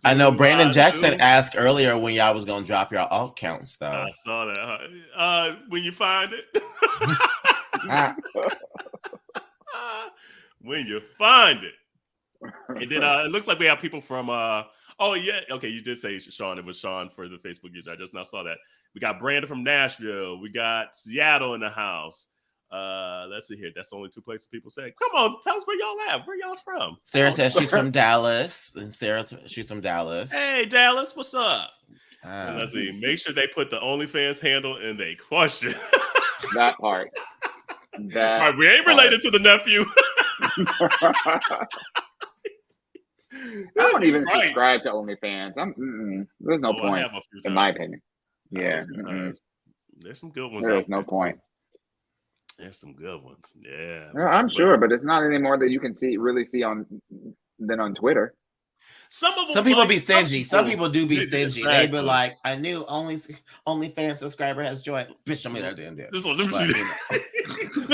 I know Brandon Jackson asked earlier when y'all was gonna drop your alt counts though. I saw that. When you find it. When you find it. And then it looks like we have people from oh yeah, okay, you did say Sean. It was Sean for the Facebook user. I just now saw that. We got Brandon from Nashville. We got Seattle in the house. Let's see here. That's the only two places people say. Come on, tell us where y'all at. Where y'all from? Sarah says she's from Dallas, and she's from Dallas. Hey, Dallas, what's up? And let's see. Make sure they put the OnlyFans handle in their question. That part. All right, we ain't related to the nephew. I don't even subscribe to OnlyFans. There's no point, in my opinion. Yeah. There's some good ones. There's no point. There's some good ones. Yeah. I'm sure, but it's not any more that you can really see than on Twitter. Some people be stingy. Some people do be stingy. They be like, I knew OnlyFans subscriber has joined. Bitch, show me that damn deal. Let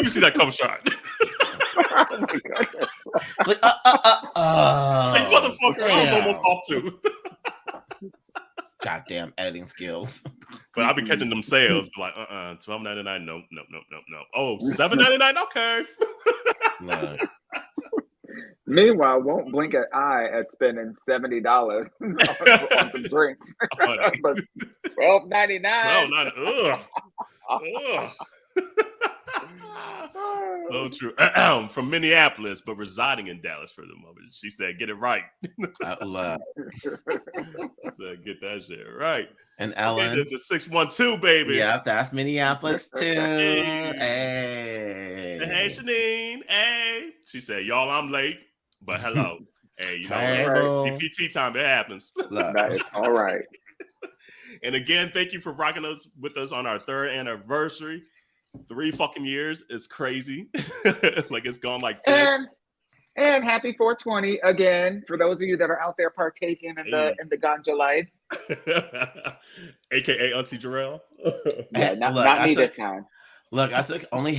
me see that cover shot. Oh my goodness. Like, motherfucker, I was almost off too. Goddamn editing skills. But I'll be catching them sales. Like, $12.99. No. Oh, $7.99. Okay. Look. Meanwhile, won't blink an eye at spending $70 on some drinks. But $12.99. No, not ugh. So true. From Minneapolis, but residing in Dallas for the moment. She said, "Get it right." I love. So get that shit right. And Ellen, okay, the 612 baby. Yeah, that's Minneapolis too. Hey. Hey, hey, Shanine. Hey, she said, "Y'all, I'm late, but hello." Hey, you know, hey, DPT time, it happens. That is all right. And again, thank you for rocking us with us on our 3rd anniversary. 3 fucking years is crazy. Like it's gone like this. And happy 420 again for those of you that are out there partaking in the ganja life. AKA Auntie Jarrell. Yeah, not me this time. Look, I only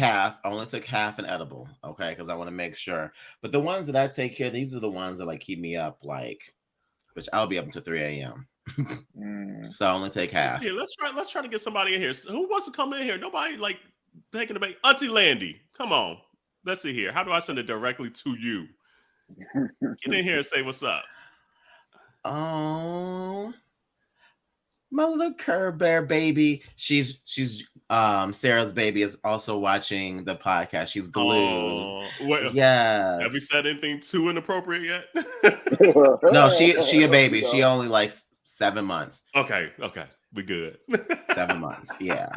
took half an edible, okay, because I want to make sure. But the ones that I take here, these are the ones that like keep me up, like, which I'll be up until 3 a.m. So I only take half. Yeah, let's try to get somebody in here. Who wants to come in here? Nobody like taking the bait. Auntie Landy, come on. Let's see here. How do I send it directly to you? Get in here and say what's up. Oh, my little Care Bear baby. She's Sarah's baby is also watching the podcast. She's glued. Yes. Have we said anything too inappropriate yet? No, she a baby. She only like 7 months. Okay. We good. 7 months. Yeah.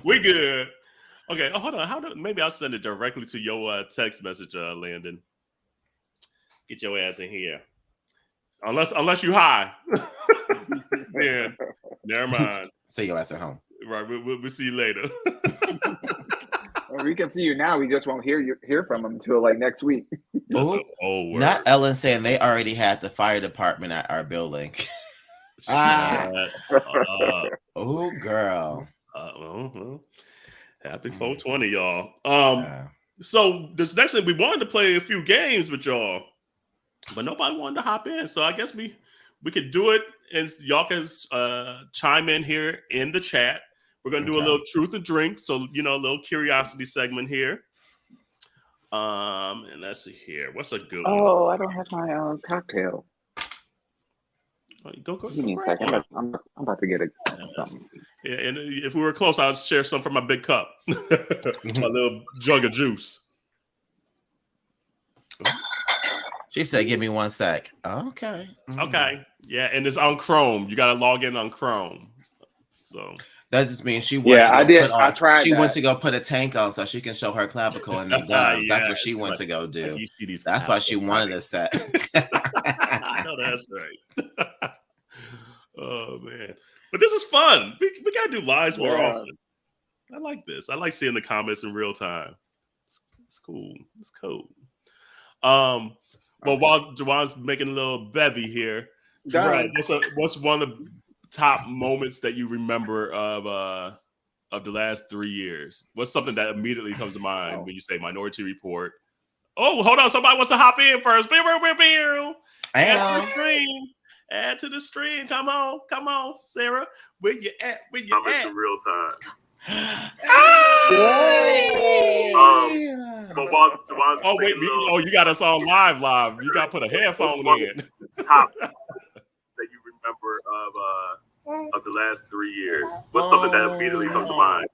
We good. Okay. Oh, hold on. Maybe I'll send it directly to your text message, Landon. Get your ass in here. Unless you high. Yeah. Never mind. See your ass at home. Right. We'll see you later. Well, we can see you now. We just won't hear from them until like next week. Not Ellen saying they already had the fire department at our building. Oh, girl. Happy 420, y'all. So this next thing, we wanted to play a few games with y'all, but nobody wanted to hop in. So I guess we could do it, and y'all can chime in here in the chat. We're gonna do a little truth or drink, so a little curiosity segment here. And let's see here. What's a good one? Oh, I don't have my cocktail. Go. Give me a second. I'm about to get something. Yeah, and if we were close, I'll share some from my big cup. My little jug of juice. She said, "Give me 1 sec." Okay. Okay. Yeah, and it's on Chrome. You got to log in on Chrome. So that just means she went. Yeah, I did. I tried. She went to go put a tank on so she can show her clavicle and the guns. That's what she went to go do. You see these that's why she wanted a set. I know that's right. Oh man, but this is fun. We gotta do lives more often. I like this. I like seeing the comments in real time. It's cool. It's cool. Well, while Jawan's making a little bevy here, Jawan, what's one of the top moments that you remember of the last 3 years? What's something that immediately comes to mind when you say Minority Report? Oh, hold on. Somebody wants to hop in first. Add to the stream. Come on, Sarah. Where you at? In real time. Oh wait, you got us on live. You got to put a headphone in. Top that you remember of the last 3 years. What's something that immediately comes to mind?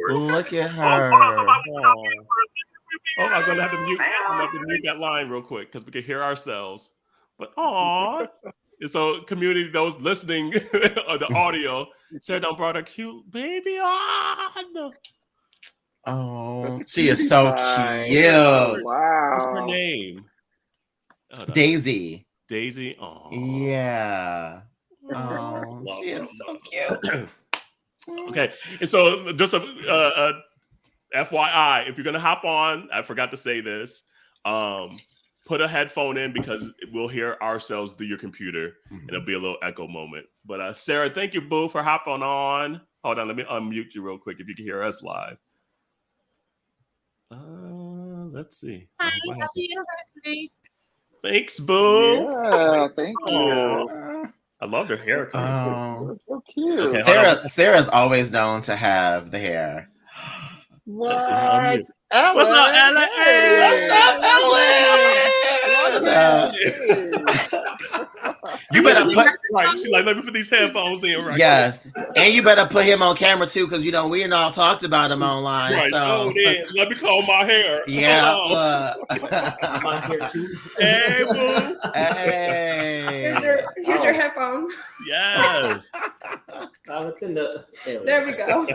Look at her. I'm gonna have to mute that line real quick because we can hear ourselves. But and so community, those listening on the audio, Sarah done brought a cute baby on. Oh, she is so cute. Wow. What's her name? Daisy. Daisy. Oh. Yeah. Oh, she is so cute. Okay, and so just a FYI, if you're gonna hop on, I forgot to say this. Put a headphone in because we'll hear ourselves through your computer, and it'll be a little echo moment. But Sarah, thank you, boo, for hopping on. Hold on, let me unmute you real quick if you can hear us live. Let's see. Hi, happy university. Thanks, boo. Yeah, thank you. I love her haircut. So cute. Okay, Sarah's always known to have the hair. Let's see how I'm What? here. Ellen? What's up, Ellen? What's up, Ellen? You better put Right. She's like, let me put these headphones in right yes, and you better put him on camera too, because you know we and all talked about him online. Right, So let me call my hair. yeah, My hair too. Hey, boo. hey, Here's your headphone. Yes. It's in the. There we go.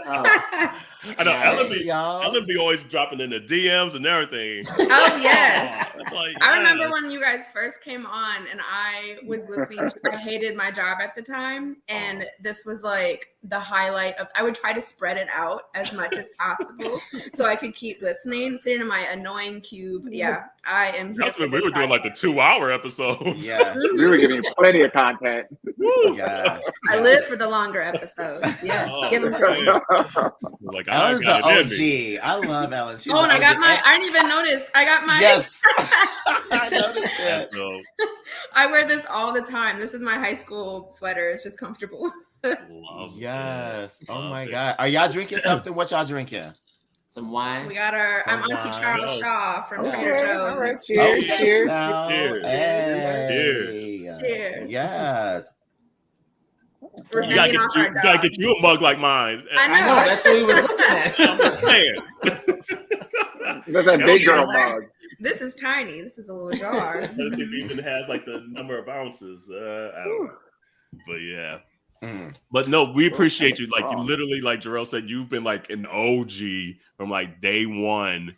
I know Hey, y'all. Ellen be always dropping in the DMs and everything. Oh yes. Like, I remember when you guys first came on and I was listening to I hated my job at the time, and this was like the highlight of I would try to spread it out as much as possible so I could keep listening, sitting in my annoying cube. Yeah, I am here. That's when we were doing like the 2-hour episodes. Yeah, We were giving you plenty of content. yes. I live for the longer episodes. Yes, give them to me. Like, I Ellen's got the it in me. OG. I love Ellen. She's Oh, and the I got OG. my. I didn't even notice. I got my. Yes, I noticed that. So, I wear this all the time. This is my high school sweater. It's just comfortable. love Yes. it. Oh Love my it. God. Are y'all drinking something? What y'all drinking? Some wine. We got our. I'm Oh, Auntie wow. Charles Shaw from Okay, Trader Joe's. all right, cheers, Okay, cheers. now, Cheers. hey. Cheers. Yes. We're You gotta, fending off our you gotta dog. get you a mug like mine. I know. I know. That's what we were looking at. I'm just saying. That's a big girl mug. This is tiny. This is a little jar. Let's see if it even has like the number of ounces. I don't know. But yeah. Mm. But no, we appreciate you. Like, you literally, like Jarrell said, you've been like an OG from like day one.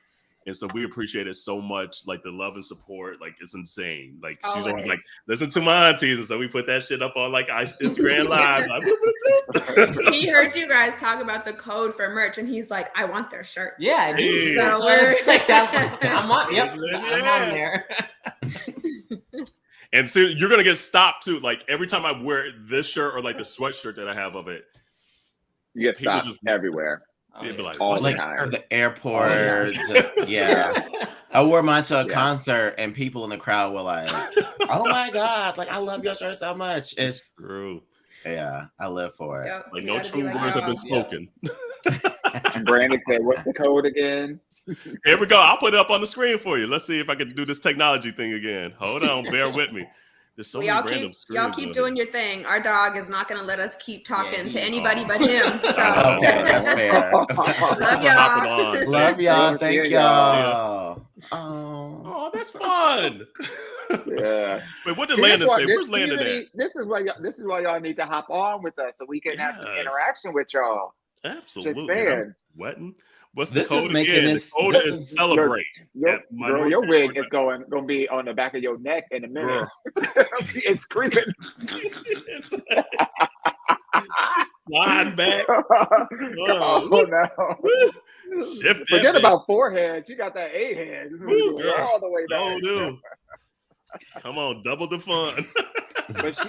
And so we appreciate it so much. Like, the love and support, like, it's insane. Like, she's always like, listen to my aunties. And so we put that shit up on like Instagram Live. Like, He heard you guys talk about the code for merch, and he's like, "I want their shirts." Yeah, I do. Hey. That's So what we're- it's like. I'm on. Yep, I'm on there. And so you're gonna get stopped too. Like, every time I wear this shirt or like the sweatshirt that I have of it, You get People stopped just- everywhere. they'd be like, all "What's the Like that?" time. the airport, Oh, just yeah. I wore mine to a Yeah. concert, and people in the crowd were like, "Oh my God! Like I love your shirt so much." It's True. yeah, I live for it. Yep, Like, you no gotta be true like, words have "Oh." been spoken. And Brandon said, "What's the code again?" Here we go. I'll put it up on the screen for you. Let's see if I can do this technology thing again. Hold on, bear with me. There's so Well, many y'all random keep screens. keep on doing here. your thing. Our dog is not gonna let us keep talking Yeah, to he- anybody but him. So Okay, that's fair. love Hopping y'all. on. Love y'all. Yeah, Thank y'all. y'all. Oh, Oh, that's fun. Yeah. Wait, what did See, Landon say? this Where's Landon at? community- This is why y'all need to hop on with us so we can have some Yes. interaction with y'all. Absolutely. Just saying. I'm sweating. What's This the is code making again? this- The code this is is- celebrate. Your, at girl, your Minoritea. wig is gonna be on the back of your neck in a minute. Girl. It's creeping. Slide back. Oh no. Shift that Forget bitch. about foreheads. You got that 8 head. It's Woo, going girl. all the way Oh, back. no. Come on, double the fun.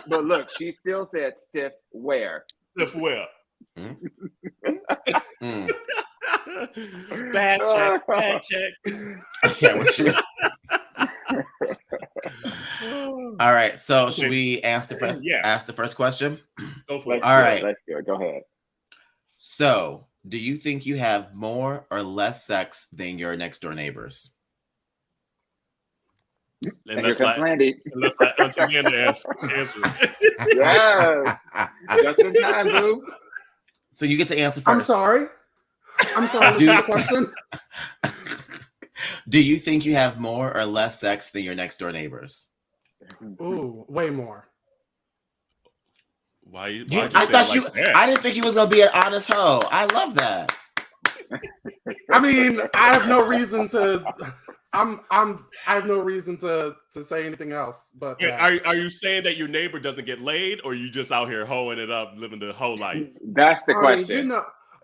But look, she still said stiff wear. Stiff well. mm. Bad check. Bad check. I can't with you. All right, so should Okay. we ask the first? Yeah. Ask the first question. Go for it. All right. Let's do it. Go ahead. So, do you think you have more or less sex than your next door neighbors? And And here let's comes let Landy. Auntie Amanda answer it. Yes. Just in time, boo. So you get to answer 1st I'm sorry. What's Dude. the question? Do you think you have more or less sex than your next door neighbors? Ooh, way more. Why you I say thought it you. like that? I didn't think you was gonna be an honest hoe. I love that. I mean, I have no reason to. I have no reason to say anything else. But Wait, that. are you saying that your neighbor doesn't get laid, or you just out here hoeing it up, living the whole life? That's the Honey, question.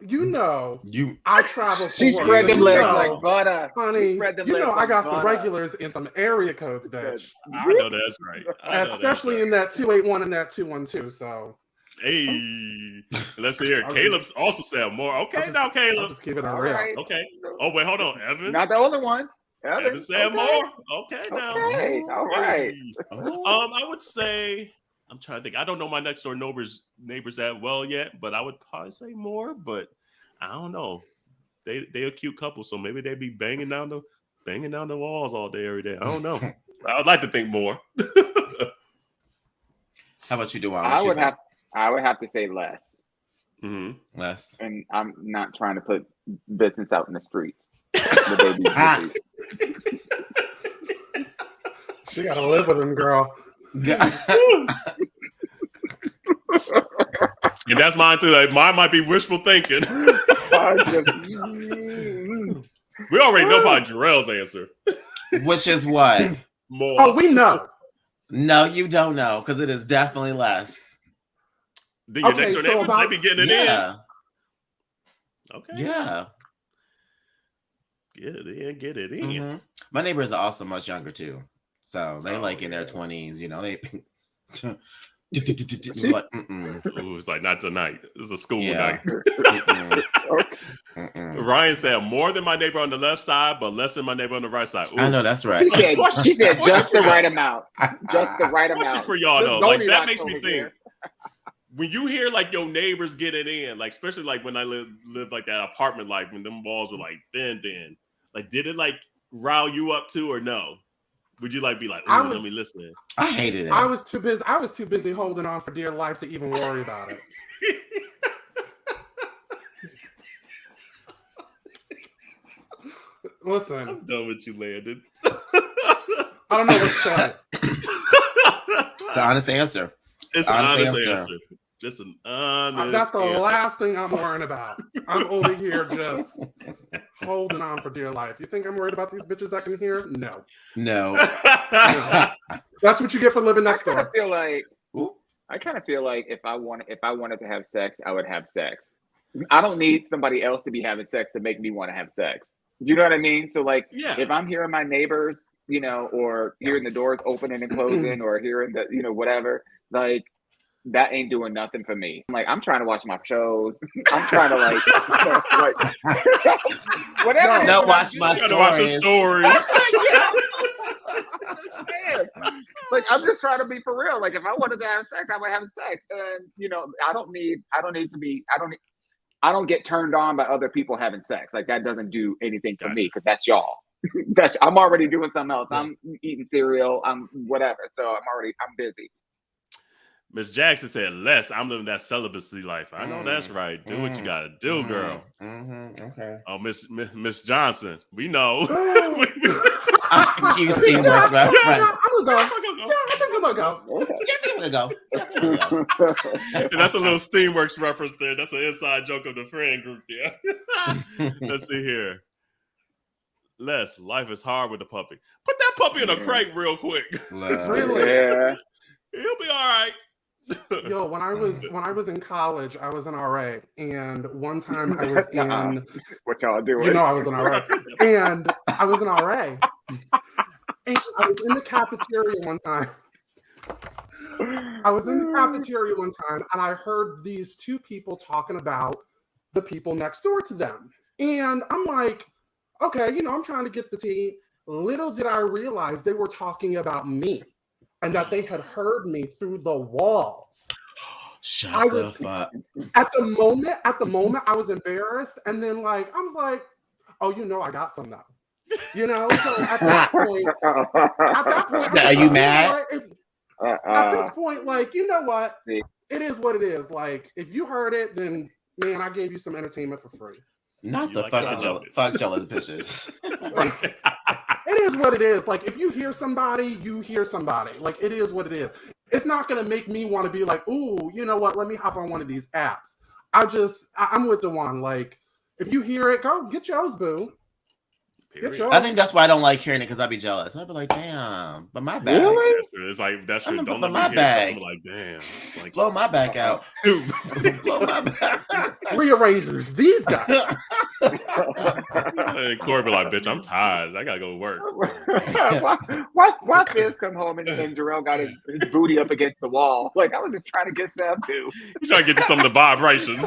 you know, You. I travel. For She work, spread so them you legs know, like butter. She honey. spread them You legs know, I like got some butter. regulars in some area codes, bitch. I know that's right. I know that's Especially right. in that 281 and that 212. So Hey, let's see here. I'll Caleb's also said more. Okay, I'll now I'll Caleb. just keep it All real. right. Okay. Oh wait, hold on, Evan. Not the only one. Evan said okay. more. Okay, now. Okay. All right. Hey. Oh. I would say I'm trying to think. I don't know my next door neighbors that well yet, but I would probably say more. But I don't know. they a cute couple, so maybe they be banging down the walls all day, every day. I don't know. I would like to think more. How about you, Dewan? I would have to say less. Mm-hmm. Less. And I'm not trying to put business out in the streets. The baby's busy. She gotta live with him, girl. And that's mine too. Like, mine might be wishful thinking. We already know about Jarrell's answer. Which is what? More. Oh, we know. No, you don't know, because it is definitely less. Then your Okay, next door so neighbor, about- they be getting it Yeah. in. Okay. Yeah. Get it in. Mhm. My neighbors are also much younger too. So they Oh, like in their yeah. 20s, you know, they like, Ooh, it's like not tonight. This is a school Yeah. night. Ryan said more than my neighbor on the left side, but less than my neighbor on the right side. Ooh. I know that's right. She said just the Question. right amount. Just the right Question amount. for y'all Just though. don't Like need that us makes me over think. here. When you hear like your neighbors get it in, like especially like when I lived like that apartment life when them walls were like thin, like did it like rile you up too or no? Would you like be like, ooh, let me listen? I hated it. I was too busy holding on for dear life to even worry about it. Listen, I'm done with you, Landon. I don't know what to say. It's an honest answer. It's an honest answer. It's an honest That's the answer. last thing I'm worrying about. I'm over here just holding on for dear life. You think I'm worried about these bitches that can hear? No. No. That's what you get for living next I kind door. of feel like Ooh. if I wanted to have sex, I would have sex. I don't need somebody else to be having sex to make me want to have sex. Do you know what I mean? So like, Yeah. if I'm hearing my neighbors, you know, or hearing the doors opening and closing, or hearing the, you know, whatever, like that ain't doing nothing for me. I'm trying to watch my shows. I'm trying to like whatever. Don't watch my You gotta watch the stories. Like I'm just trying to be for real. Like if I wanted to have sex, I would have sex, and you know, I don't get turned on by other people having sex. Like that doesn't do anything for me because that's y'all. I'm already doing something else. I'm eating cereal. I'm whatever. So I'm busy. Miss Jackson said, less. I'm living that celibacy life. I know that's right. Do what you gotta do, girl. Okay. Oh, Miss Johnson, we know. Cute teamwork, right? I'm gonna go. Yeah, I think I'm gonna go. And that's a little Steamworks reference there. That's an inside joke of the friend group there. Let's see here. Les, life is hard with the puppy. Put that puppy in a crate real quick. Really? Yeah. He'll be all right. Yo, when I was in college, I was an RA, and one time I was in. What y'all doing? You know, I was an RA, and I was an RA, and I was in the cafeteria one time. And I heard these two people talking about the people next door to them, and I'm like, okay, you know, I'm trying to get the tea. Little did I realize they were talking about me. And that they had heard me through the walls. Shut the fuck. At the moment, I was embarrassed. And then I was like, oh, you know, I got some now. You know, so at that point, Are you mad? At this point, you know what? It is what it is. Like, if you heard it, then man, I gave you some entertainment for free. Not You the like fuck jealous bitches. It is what it is. Like, if you hear somebody, you hear somebody. Like, it is what it is. It's not going to make me want to be like, ooh, you know what? Let me hop on one of these apps. I'm with the one. Like, if you hear it, go get yours, boo. Get yours. I think that's why I don't like hearing it, because I'd be jealous. I'd be like, damn, but my bag. Really? That's true. It's like, that's true. I'm Don't gonna let put me my hear it. bag. I'm like, damn. It's like, Blow my back out. Blow my back. Rearrangers, these guys. and Corey be like, bitch, I'm tired. I gotta go to work. why Fizz come home and Jarrell got his booty up against the wall? Like, I was just trying to get Sam too. You trying to get to some of the vibrations.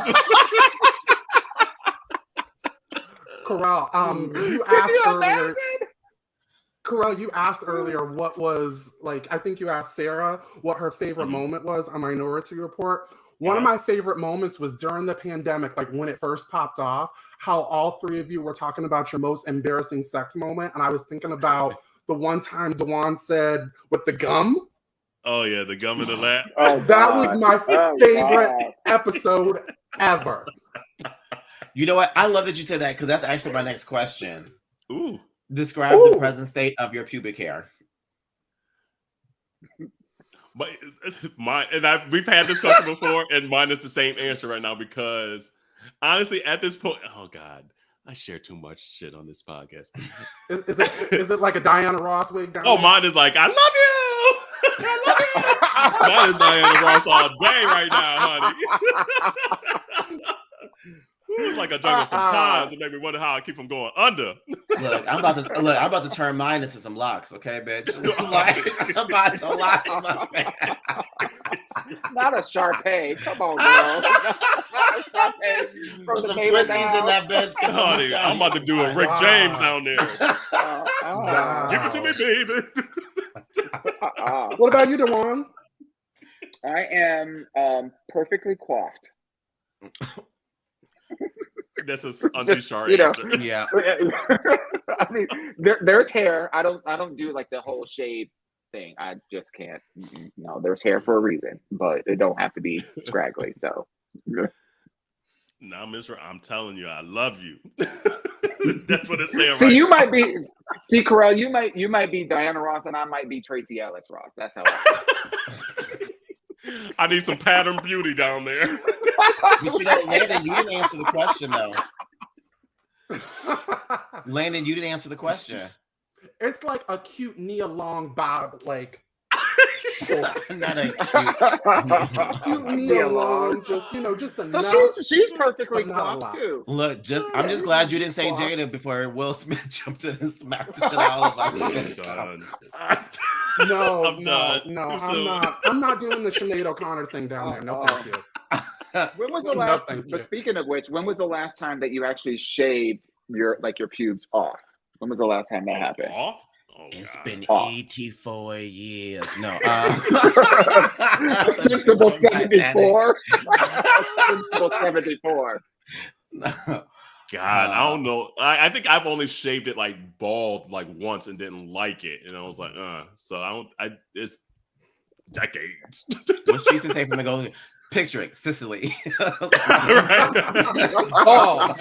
Corral, you asked earlier what was, like, I think you asked Sarah what her favorite moment was on Minority Report. One of my favorite moments was during the pandemic, like when it first popped off, how all three of you were talking about your most embarrassing sex moment. And I was thinking about the one time Dewan said with the gum. Oh yeah, the gum in the lap. Oh, That was my favorite God. episode ever. You know what? I love that you said that because that's actually my next question. Ooh. Describe the present state of your pubic hair. But we've had this question before, and mine is the same answer right now because honestly, at this point, oh God, I share too much shit on this podcast. Is it like a Diana Ross wig down Oh, there? mine is like, I love you. I love you. Mine is Diana Ross all day right now, honey. It's like a jungle sometimes. It made me wonder how I keep them going under. Look, I'm about to turn mine into some locks, okay, bitch? Like, I'm about to lock my pants. Not a Sharpay. Come on, girl. Put some twisties in that bitch. Honey, I'm about to do a Rick James down there. Wow. Give it to me, baby. What about you, Dewan? I am perfectly coiffed. That's an Auntie Shar you know. answer. Yeah. I mean, there's hair. I don't do like the whole shave thing. I just can't. No, there's hair for a reason, but it don't have to be scraggly. So. Now, Mister, I'm telling you, I love you. That's what it's saying. See, right you now. might be. See, Carell, you might be Diana Ross, and I might be Tracy Ellis Ross. That's how. I need some pattern beauty down there. You Landon, you didn't answer the question though. Landon, you didn't answer the question. It's like a cute Nia Long bob, like Not a cute Nia Long, just just a. So she's perfectly but not a coiffed lot. too. Look, I'm just glad you didn't say Jada before Will Smith jumped in and smacked the shit out of I'm us. done. No, I'm done. no, Too soon. I'm not doing the Sinead O'Connor thing down there. No, thank you. When was the No, last? thank you. But speaking of which, when was the last time that you actually shaved your pubes off? When was the last time that happened? Off? Oh, It's God. been Oh. 84 years. No. Sensible 74. Sensible 74. No. God, I don't know. I think I've only shaved it like bald like once and didn't like it, and I was like, so it's decades. What she used to say from the golden picture it, Sicily. Oh,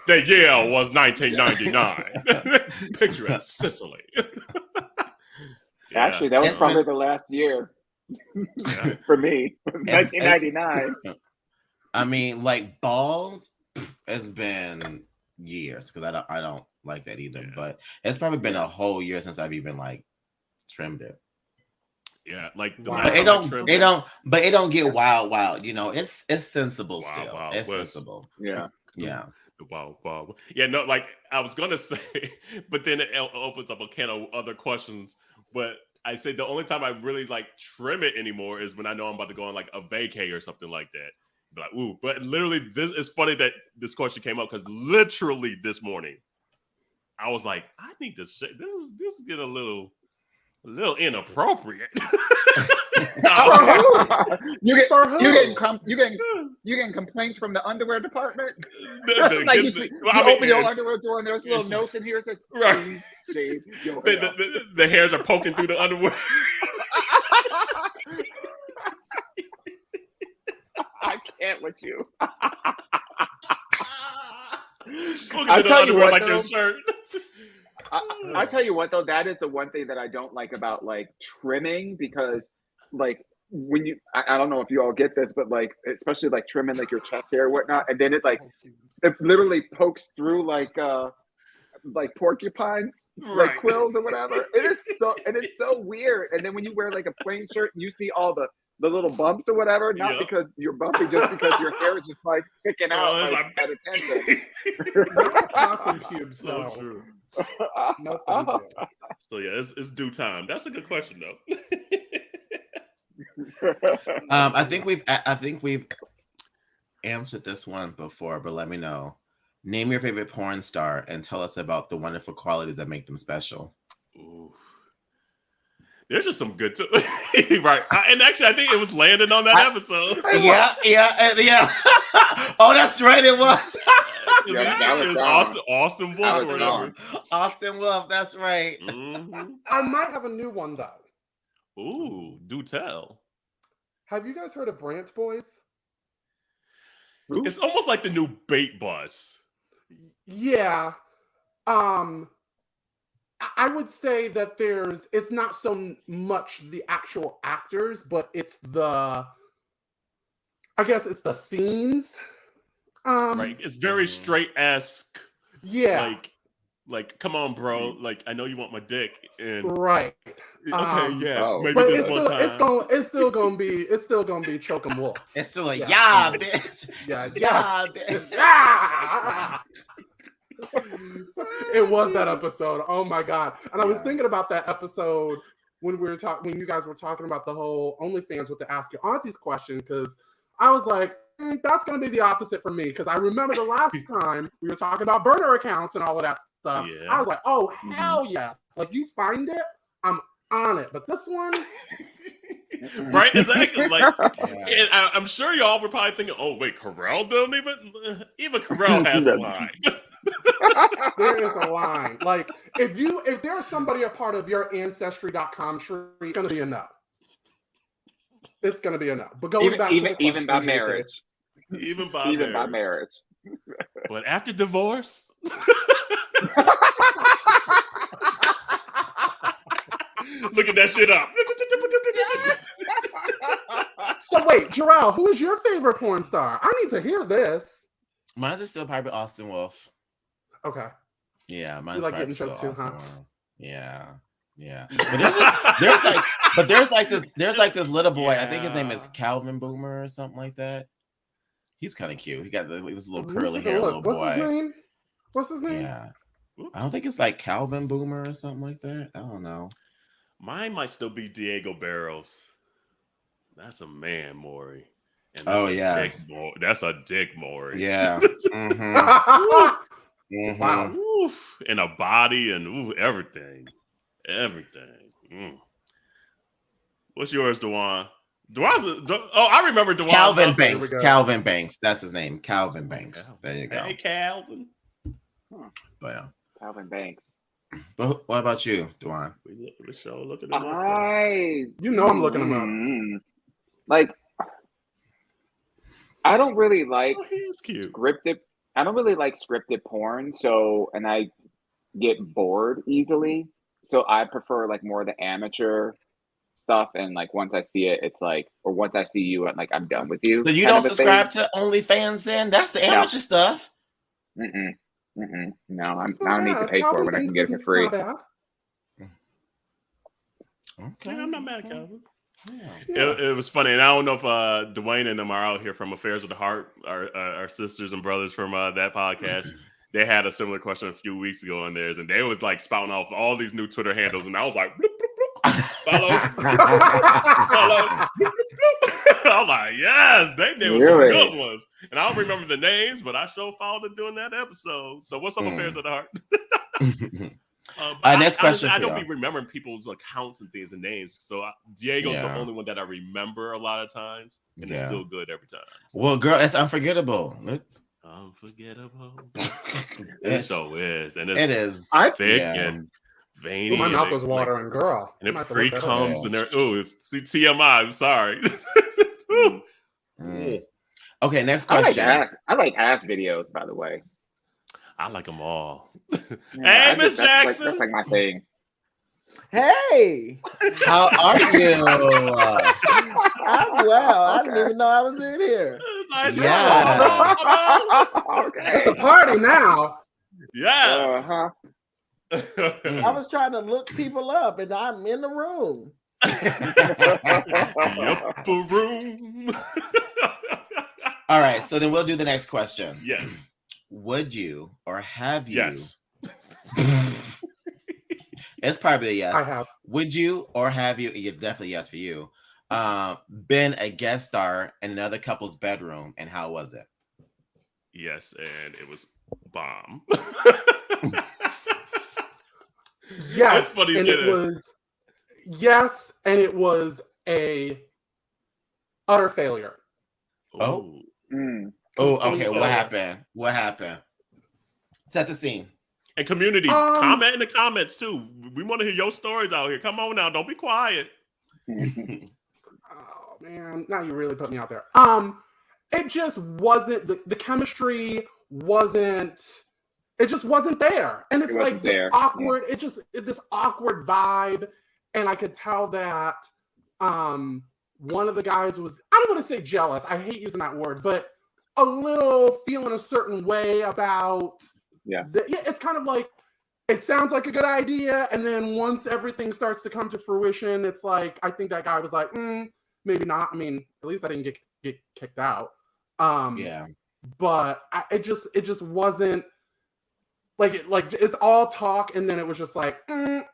The year was 1999. Picture it, Sicily. Yeah. Actually, that was It's probably been- the last year Yeah. for me. 1999. I mean, like bald, it's been years because I don't like that either. Yeah. But it's probably been a whole year since I've even like trimmed it. Yeah, like the Wow. last But time I it don't get wild. It's sensible Wild, still. wild It's west. sensible. Yeah. Yeah. Wow. Yeah, no, like I was gonna say, but then it opens up a can of other questions. But I say the only time I really like trim it anymore is when I know I'm about to go on like a vacay or something like that. But like, ooh, but literally, this is funny that this question came up because literally this morning, I was like, I need to shave. This is getting a little inappropriate. you get For who? you getting complaints from the underwear department. The- Like the- you, see, well, you I mean, open your underwear door and there's little it's- notes in here that says, Right. "Please shave your hair." the hairs are poking through the underwear. I can't with you. Poking I through the tell you underwear what, like though. this shirt. I tell you what though, that is the one thing that I don't like about like trimming, because like when you I don't know if you all get this, but like especially like trimming like your chest hair or whatnot, and then it's like it literally pokes through like porcupines, like Right. quills or whatever. It's so weird. And then when you wear like a plain shirt, you see all the little bumps or whatever, not Yeah. because you're bumpy, just because your hair is just like sticking out it's like, at attention. not possum pubes, So though. true. No, thank you. So yeah, it's due time. That's a good question though. I think we've answered this one before, but let me know. Name your favorite porn star and tell us about the wonderful qualities that make them special. Ooh. There's just some good too. Right. And actually, I think it was Landon on that episode. Yeah. Oh, that's right. It was. That was Austin Wolf or whatever. Austin Wolf. That's right. Mm-hmm. I might have a new one though. Ooh, do tell. Have you guys heard of Branch Boys? It's almost like the new bait bus. Yeah. I would say that it's not so much the actual actors, but it's the scenes. Right. It's very straight-esque. Yeah. Like, come on, bro. Like, I know you want my dick. And Right. okay, yeah. Maybe But this one time. it's still gonna be Choke 'em Wolf. It's still like, Yeah. bitch. Yeah. Bitch. Yeah. It was that episode. Oh my god! And I was thinking about that episode when when you guys were talking about the whole OnlyFans with the Ask Your Aunties question, because I was like, that's going to be the opposite for me, because I remember the last time we were talking about burner accounts and all of that stuff. Yeah. I was like, oh hell yes! Like, you find it, I'm on it. But this one, right? Exactly. Like, and I'm sure y'all were probably thinking, oh wait, Carell don't even Carell has a line. there is a line. Like, if there's somebody a part of your ancestry.com tree, it's gonna be a no. It's gonna be a no. But going back to the even by marriage. Even by marriage. But after divorce. Look at that shit up. So wait, Jarrell, who is your favorite porn star? I need to hear this. Mine's still probably Austin Wolf. Okay. Yeah, mine's You like probably getting choked too, Austin huh? Wolf. Yeah. But there's like this little boy. I think his name is Calvin Boomer or something like that. He's kind of cute. He got this little curly hair little boy. What's his name? Yeah. I don't think it's like Calvin Boomer or something like that. I don't know. Mine might still be Diego Barros. That's a man, Maury. And that's a dick, Maury. Yeah. Mm-hmm. Wow. Oof. And a body and everything. What's yours, Dewan? I remember Dewan. Calvin Banks. Calvin Banks. That's his name. Calvin Banks. There you go. Hey, Calvin. But yeah. Calvin Banks. But what about you, Dewan? We show looking I'm looking him up. Like, I don't really like he's cute. scripted. I don't really like scripted porn. And I get bored easily. So I prefer like more of the amateur stuff. And like once I see it, it's like, or once I see you, I'm like, I'm done with you. So you don't subscribe to OnlyFans then? That's the amateur stuff. No, I don't need to pay for it when I can get it for free. Okay. Yeah, I'm not mad at Calvin. Yeah. It was funny, and I don't know if Dwayne and them are out here from Affairs of the Heart, our sisters and brothers from that podcast. They had a similar question a few weeks ago on theirs, and they was like spouting off all these new Twitter handles, and I was like, bloop, bloop, bloop, follow. I'm like, yes, they were some good ones, and I don't remember the names, but I sure followed them doing that episode. So what's up, Affairs of the Heart? Next question. I don't be remembering people's accounts and things and names. So Diego's the only one that I remember a lot of times, and it's still good every time. So. Well, girl, it's unforgettable. Unforgettable. It so is, and it is thick and veiny. My mouth was watering, girl. And it pre-comes and there. Oh, it's TMI. I'm sorry. Okay, next question. I like ass videos, by the way. I like them all. Yeah, hey, Miss Jackson. That's like my thing. Hey, how are you? I'm well. I didn't even know I was in here. Yeah. It's a party now. Yeah. I was trying to look people up, and I'm in the room. room. All right, so then we'll do the next question. Yes. Would you or have you? Yes. It's probably a yes. I have. Would you or have you? Yeah, definitely yes for you. Been a guest star in another couple's bedroom, and how was it? Yes, and it was bomb. Yes, funny and it was. Yes, and it was a utter failure. Oh. Mm. Oh, okay. Oh. What happened? What happened? Set the scene. And community, comment in the comments too. We want to hear your stories out here. Come on now, don't be quiet. Oh man, now you really put me out there. It just wasn't the chemistry wasn't. It just wasn't there, and it's like this awkward. Yeah. This awkward vibe, and I could tell that one of the guys was. I don't want to say jealous. I hate using that word, but a little feeling a certain way about. Yeah, it's kind of like it sounds like a good idea, and then once everything starts to come to fruition, it's like I think that guy was like, maybe not. I mean, at least I didn't get kicked out. Yeah, but it just wasn't like it's all talk, and then it was just like.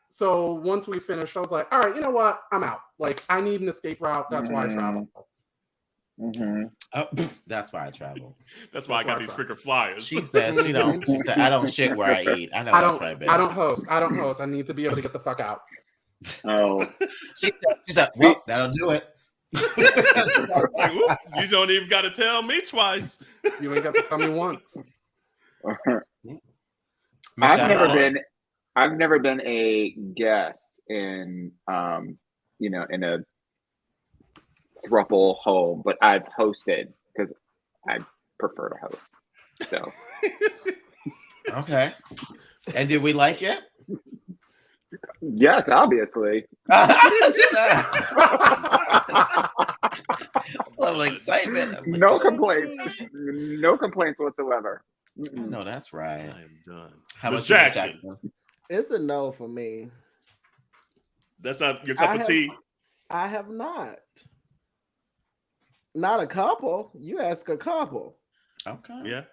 So once we finished, I was like, all right, you know what? I'm out. Like I need an escape route. That's why I travel. Mm-hmm. Oh, that's why I travel. That's why I got these freaking flyers. She said she don't. She said I don't shit where I eat. I know that's right, baby. I don't host. I need to be able to get the fuck out. Oh, she said, well, that'll do it. Like, you don't even got to tell me twice. You ain't got to tell me once. I've never been a guest in in a throuple home, but I've hosted because I prefer to host. So okay. And did we like it? Yes, obviously. Level excitement. Like, no complaints. No complaints whatsoever. No, that's right. I am done. How about Jackson? It's a no for me. That's not your cup of tea? I have not. Not a couple. You ask a couple. Okay. Yeah.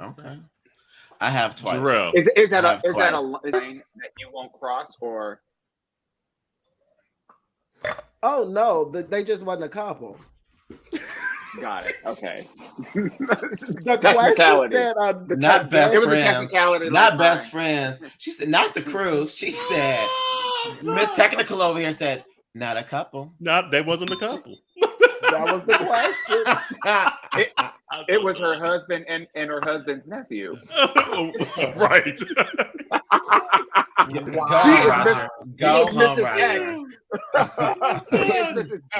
Okay. I have twice. Jarrell. Is that a line that you won't cross, or? Oh no, they just wasn't a couple. Got it. Okay. The question said not best friends. It was a technicality. Not best friends. She said not the crew. She said Miss Technical over here said not a couple. No, they wasn't a couple. That was the question. It was her husband and her husband's nephew. Right. Wow. Go home, Roger.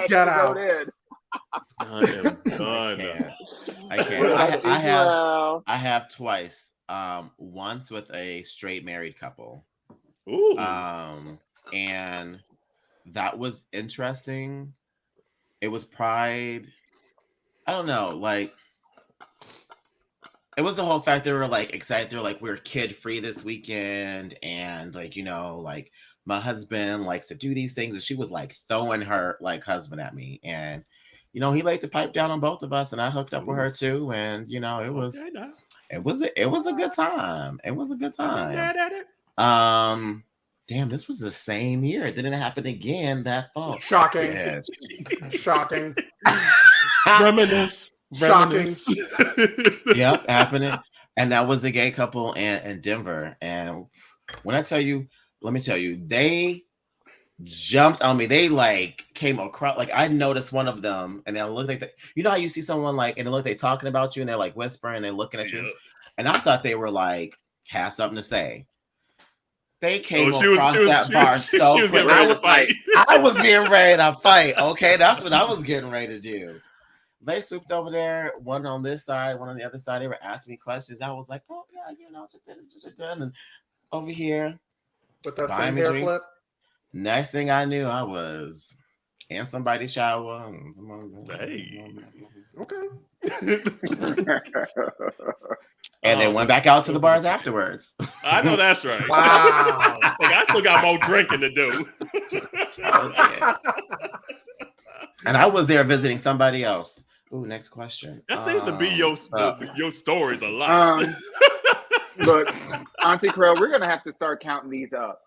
Get out. I am done. I can't. I have twice. Once with a straight married couple. Ooh. And that was interesting. It was Pride. I don't know, like it was the whole fact they were like excited. They're like, we're kid free this weekend, and like like my husband likes to do these things, and she was like throwing her like husband at me, and he liked to pipe down on both of us, and I hooked up with her too, and it was it was a good time. It was a good time. Damn, this was the same year. It didn't happen again that fall. Shocking. Yes. Shocking. Reminisce. Shocking. Yep, happening. And that was a gay couple in Denver. And when I tell you, let me tell you, they jumped on me. They like came across, like I noticed one of them, and they looked like how you see someone like, and they look, they talking about you, and they're like whispering, they're looking at you. And I thought they were like, have something to say. They came across that bar so quick. I was being ready to fight. Okay, that's what I was getting ready to do. They swooped over there, one on this side, one on the other side. They were asking me questions. I was like, oh, yeah, and over here. With that same hair flip. Next thing I knew, I was in somebody's shower. Hey. Okay. And then went back out to the bars afterwards. I know that's right. Wow. Like, I still got more drinking to do. And I was there visiting somebody else. Ooh, next question. That seems to be your stories a lot. But Auntie Crow, we're gonna have to start counting these up.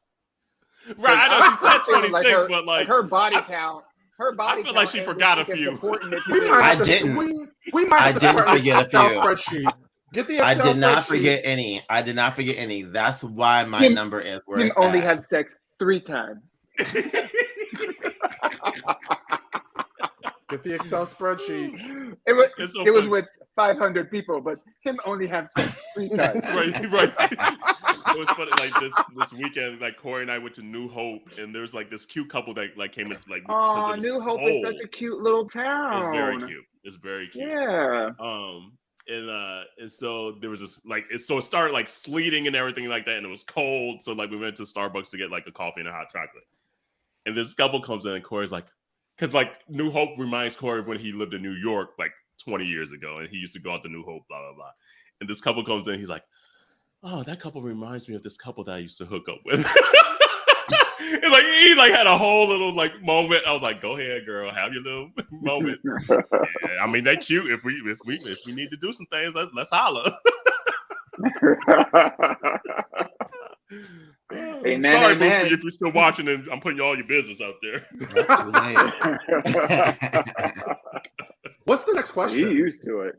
Right, I know she said 26, like her, but like her body count. Her body. I feel like she forgot a few. I didn't. We might have to forget a few. Spreadsheet. Get the I did not spreadsheet. forget any. I did not forget any. That's why my number is where you it's only at. have sex 3 times. Get the Excel spreadsheet. It so was funny. with 500 people, but him only have 6 screen time. Right. It was funny. Like this weekend, like Corey and I went to New Hope, and there's like this cute couple that like came in like. Oh, it was New Hope cold. is such a cute little town. It's very cute. It's very cute. Yeah. And so there was this like it started like sleeting and everything like that, and it was cold. So like we went to Starbucks to get like a coffee and a hot chocolate. And this couple comes in, and Corey's like, because like New Hope reminds Corey of when he lived in New York like 20 years ago, and he used to go out to New Hope, blah blah blah. And this couple comes in, he's like, "Oh, that couple reminds me of this couple that I used to hook up with." And like he like had a whole little like moment. I was like, "Go ahead, girl, have your little moment." Yeah, I mean, they cute. If we need to do some things, let's holla. Amen, Sorry, amen. Boosie, if you're still watching, and I'm putting all your business out there. What's the next He question? used to it.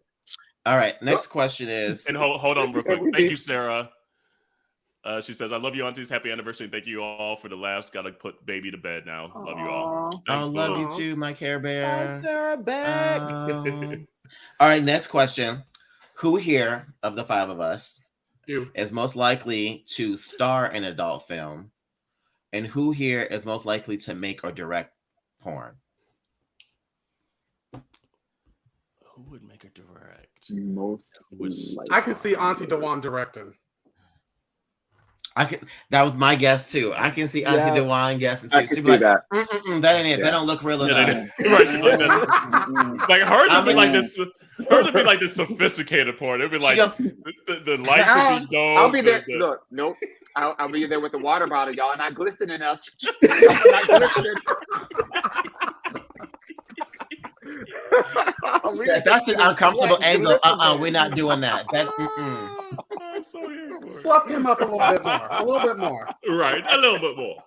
All right, next question is. And hold on real quick. Thank you, Sarah. She says, "I love you, aunties. Happy anniversary. Thank you all for the laughs. Got to put baby to bed now. Love you all." Aw. Thanks, I love Boo. you too, my Care Bear. Hi, Sarah back. All right, next question. Who here of the 5 of us You. is most likely to star in an adult film? And who here is most likely to make or direct porn? Who would make a direct? Most I can see Auntie Dewan directing. That was my guess too. I can see Auntie Yeah. Dewan guessing too. I She'd can be see like, that. that ain't it. Yeah. That don't look real Yeah, enough. right, she's like, that. Like hers would be like mean- this. Hers would be like this sophisticated porn. It'd be like the lights would be dope. I'll be there. the- Look, nope. I'll be there with the water bottle, y'all, and I glisten enough. Not glistening. That's an uncomfortable Yeah, angle. glistening. We're not doing that. That I'm so here for it. Fluff him up a little bit more. A little bit more. Right, a little bit more.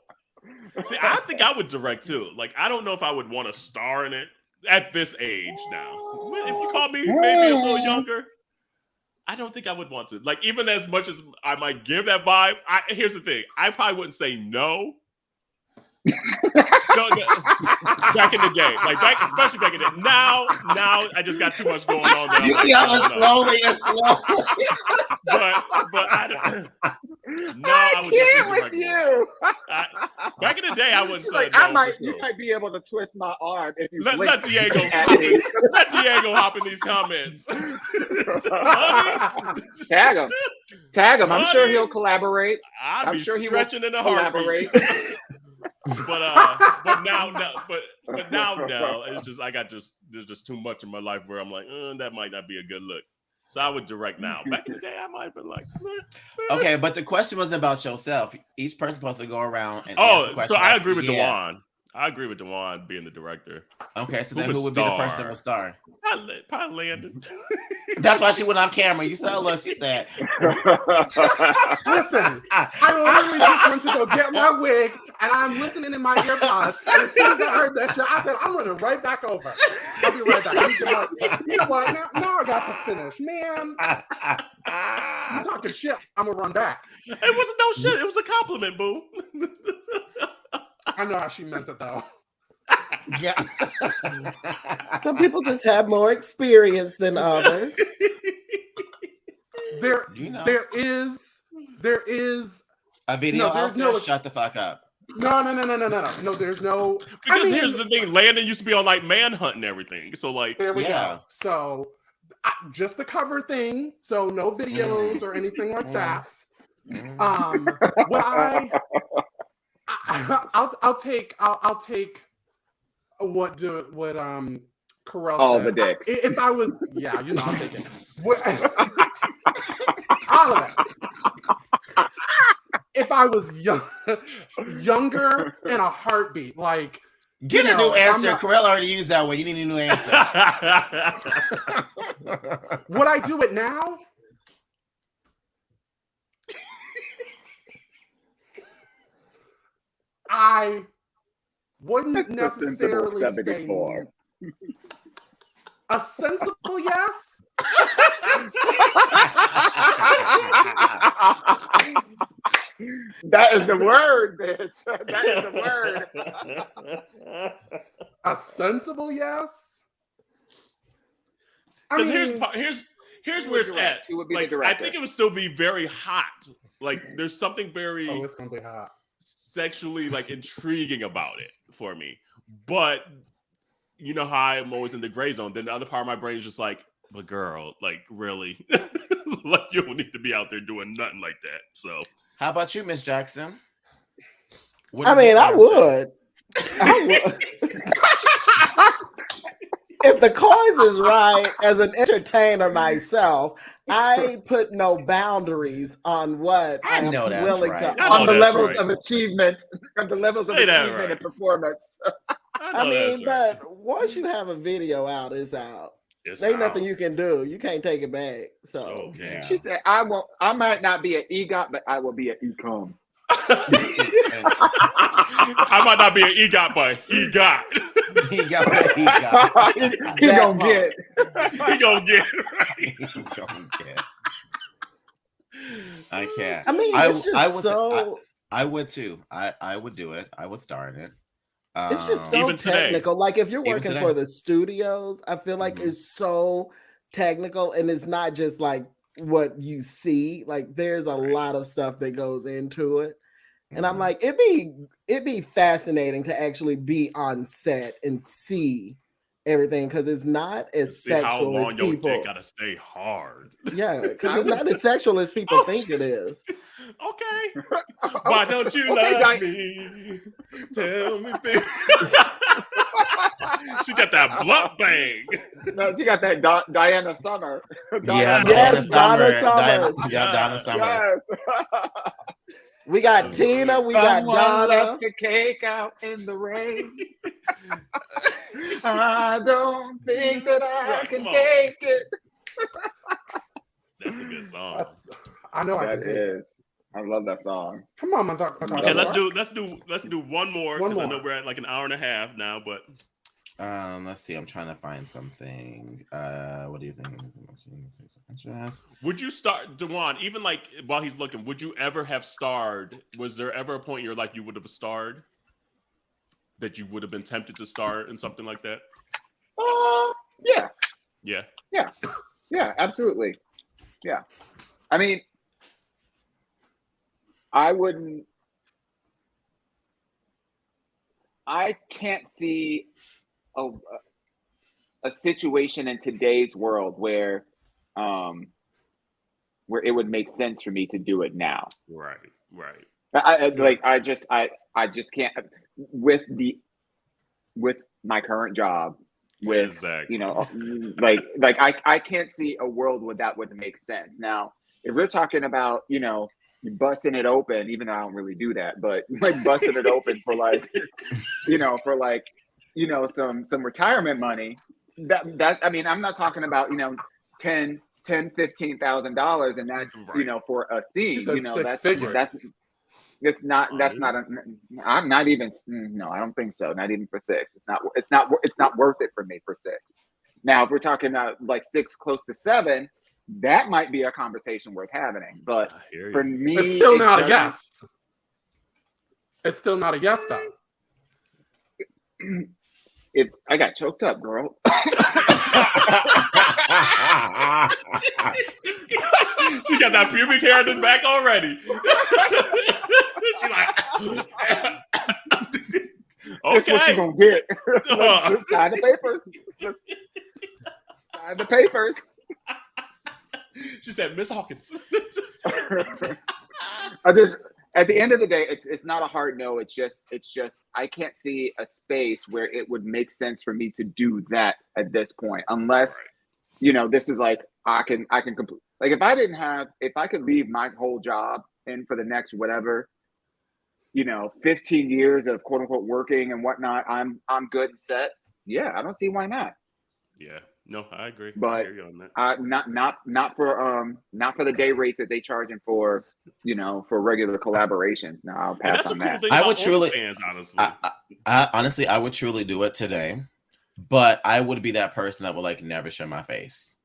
See, I think I would direct too. Like, I don't know if I would want to star in it at this age now. If you call me maybe a little younger, I don't think I would want to. Like, even as much as I might give that vibe, here's the thing. I probably wouldn't say no. No, back in the day, especially back in the day. Now I just got too much going on. There. you see how it's slowly and slowly. But I would can't definitely with direct you. back in the day, I would She's say like, no, you for sure. might be able to twist my arm if you Let blink Diego at hop me. in, let Diego hop in these comments. Honey, Tag him. I'm sure Honey. he'll collaborate. I'd I'm be sure he will stretching in a heartbeat. collaborate. But now, no. It's just there's just too much in my life where I'm like, that might not be a good look. So I would direct now. Back in the day, I might have been like, Okay, but the question wasn't about yourself. Each person's supposed to go around and answer so questions I after agree with you. Dewan. I agree with Dewan being the director. Okay, so Who then would who would be the star? person that would star? Probably Landon. That's why she went off camera. You saw what she said. Listen, I literally just went to go get my wig, and I'm listening in my earpods. And as soon as I heard that shit, I said, I'm running right back over. I'll be right back. Let me get my- You know what? Now I got to finish. Man, you talking shit. I'm going to run back. It wasn't no shit. It was a compliment, boo. I know how she meant it, though. Yeah. Some people just have more experience than others. There You know. is A video No, there's out there? no- Shut the fuck up. no. No, there's no. Because I mean, here's the thing, Landon used to be on like Manhunt and everything. So like, There we Yeah. go. So just the cover thing. So no videos or anything like that. What I'll take what Carell All said. the dicks. If I was, yeah, you know, I'll take it. All of it. If I was younger in a heartbeat, like Get you a know, new if I'm answer. not- Carell already used that one. You need a new answer. would I do it now? I wouldn't necessarily say 74. a sensible yes. That is the word, bitch. That is the word. A sensible yes. I Because mean, here's where it's at. She would be Like the I director. think it would still be very hot. Like there's something very oh, it's gonna be hot. sexually like intriguing about it for me. But you know how I'm always in the gray zone. Then the other part of my brain is just like, but girl, like really, like you don't need to be out there doing nothing like that. So How about you, Miss Jackson? I mean, I would. If the coins is right, as an entertainer myself, I put no boundaries on what I I am know that's willing right. to. I On know the that's levels right. of achievement, on the levels of Say that achievement right. and performance. I mean, but once you have a video out, it's out. it's Ain't nothing out. you can do. You can't take it back. So Okay. Yeah. She said, "I won't. I might not be an EGOT, but I will be an ECOM." I might not be an EGOT, but he got. He got what he got. He That gonna part. get. He gonna get it right. He gonna get. I can't. I mean, I- it's just I would say- so. I would too. I would do it. I would start it. It's just so Even today. technical. Like if you're Even working today. for the studios, I feel like Mhm. it's so technical, and it's not just like what you see. Like there's a Right. lot of stuff that goes into it. And I'm Mhm. like, it'd be fascinating to actually be on set and see everything because it's not as See how sexual as long your people. dick gotta stay hard. Yeah, because it's not as sexual as people Oh, think it is. Okay. Why don't you Okay, love me? Tell me, baby. She got that blunt bang. No, she got that Diana Summer. Yeah, Yes, Donna Diana, Summers. yeah, Donna Summers. Yes. We got Tina, we got Someone Donna. left the cake out in the rain. I don't think that I Right, can come on. take it. That's a good song. I know I That can take it. is. I love that song. Come on, my dog. Okay, let's do one more. One 'Cause I know more. we're at like an hour and a half now, but Let's see. I'm trying to find something. What do you think? would you start Dewan, even like while he's looking, would you ever have starred? Was there ever a point you're like you would have starred? That you would have been tempted to star in something like that? Yeah. Yeah. Yeah, absolutely. Yeah. I mean, I can't see a situation in today's world where it would make sense for me to do it now. Right. I just can't with my current job with Exactly. you know I can't see a world where that would make sense. Now, if we're talking about, busting it open, even though I don't really do that, but like busting it open for some retirement money, that I mean, I'm not talking about, $10,000-$15,000, and that's Right. for a scene. He said six That's figures. I'm not even, no, I don't think so. Not even for 6. It's not worth it for me for 6. Now, if we're talking about like 6 close to 7, that might be a conversation worth having. But I hear for you. me, It's still not a doesn't- yes. It's still not a yes, though. I got choked up, girl. She got that pubic hair in the back already. She like, That's what you okay. gonna get. Let's sign the papers. Sign the papers. She said, Miss Hawkins. At the end of the day, it's not a hard no. It's just I can't see a space where it would make sense for me to do that at this point, unless this is like I can complete. Like if I could leave my whole job and for the next whatever, 15 years of quote unquote working and whatnot, I'm good and set. Yeah, I don't see why not. Yeah, no, I agree. I But hear you on that. not for the day rates that they charging for for regular collaborations. No, I'll And pass that's on the cool that. thing I about would truly- OnlyFans, honestly. I honestly, I would truly do it today, but I would be that person that would like never show my face.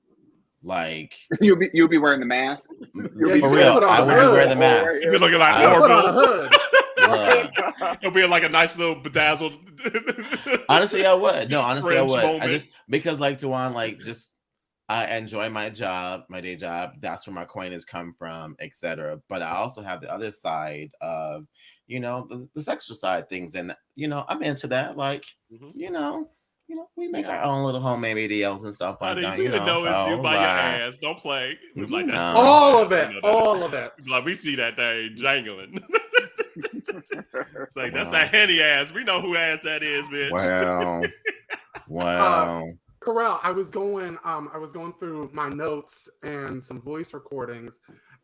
Like You'll be wearing the mask. for you real, put on I the would just wear hood. the mask. You'd be looking like I Put on a Orville. hood. Look, It'll be like a nice little bedazzled Honestly, I would. No, honestly, I Fringe would. I moment. just because like Dewan, like just I enjoy my job, my day job. That's where my coin has come from, etc. But I also have the other side of, the sexual side of things, and I'm into that. Like, Mhm. we make our own little homemade videos and stuff like Honey, that. we didn't know it's you So by your like, ass. Don't play. We You like that's know. All of We it. know that. All of it. Like we see that thing jangling. It's like that's Wow. that Henny ass. We know who ass that is, bitch. Wow. Corral, I was going through my notes and some voice recordings,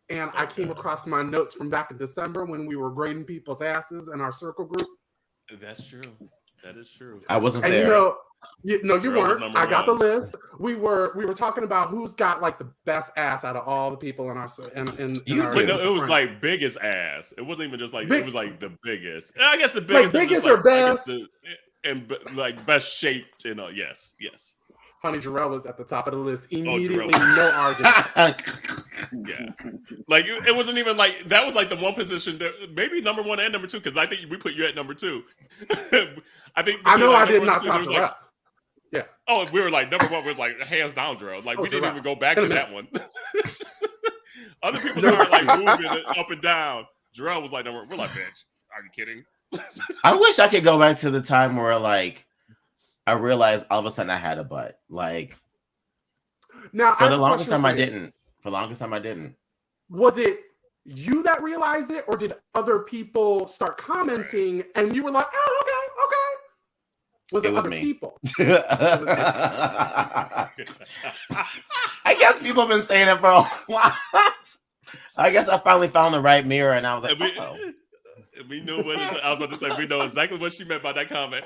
and I came across my notes from back in December when we were grading people's asses in our circle group. That's true. That is true. I wasn't And there. you Girl was weren't. number I got the one. list. We were talking about who's got like the best ass out of all the people in our You our do. But no, it was friends. like biggest ass. It wasn't even just like Big- it was like the biggest. And I guess the biggest, Like, is just biggest or like, I guess best? and like best shaped and yes. Honey Jarrell was at the top of the list Jarrell. immediately. No argument. Yeah, like it wasn't even like that was like the one position that maybe number one and number two because I think we put you at number two. I think I know like, I did number not one and two, top there was, Jarrell. Yeah. Oh, we were like number one was like hands down, Jarrell. Like we didn't Jarrell. even go back In to a that one. Other people No. started like moving it up and down. Jarrell was like, "No, we're like, bitch, are you kidding?" I wish I could go back to the time where like I realized all of a sudden I had a butt. Like Now, for I the have a longest question time I for you. didn't. For the longest time I didn't. Was it you that realized it, or did other people start commenting and you were like, "Oh, okay"? Was It it was other me. people? I guess people have been saying it for a while. I guess I finally found the right mirror and I was like, We knew what I was about to say. We know exactly what she meant by that comment.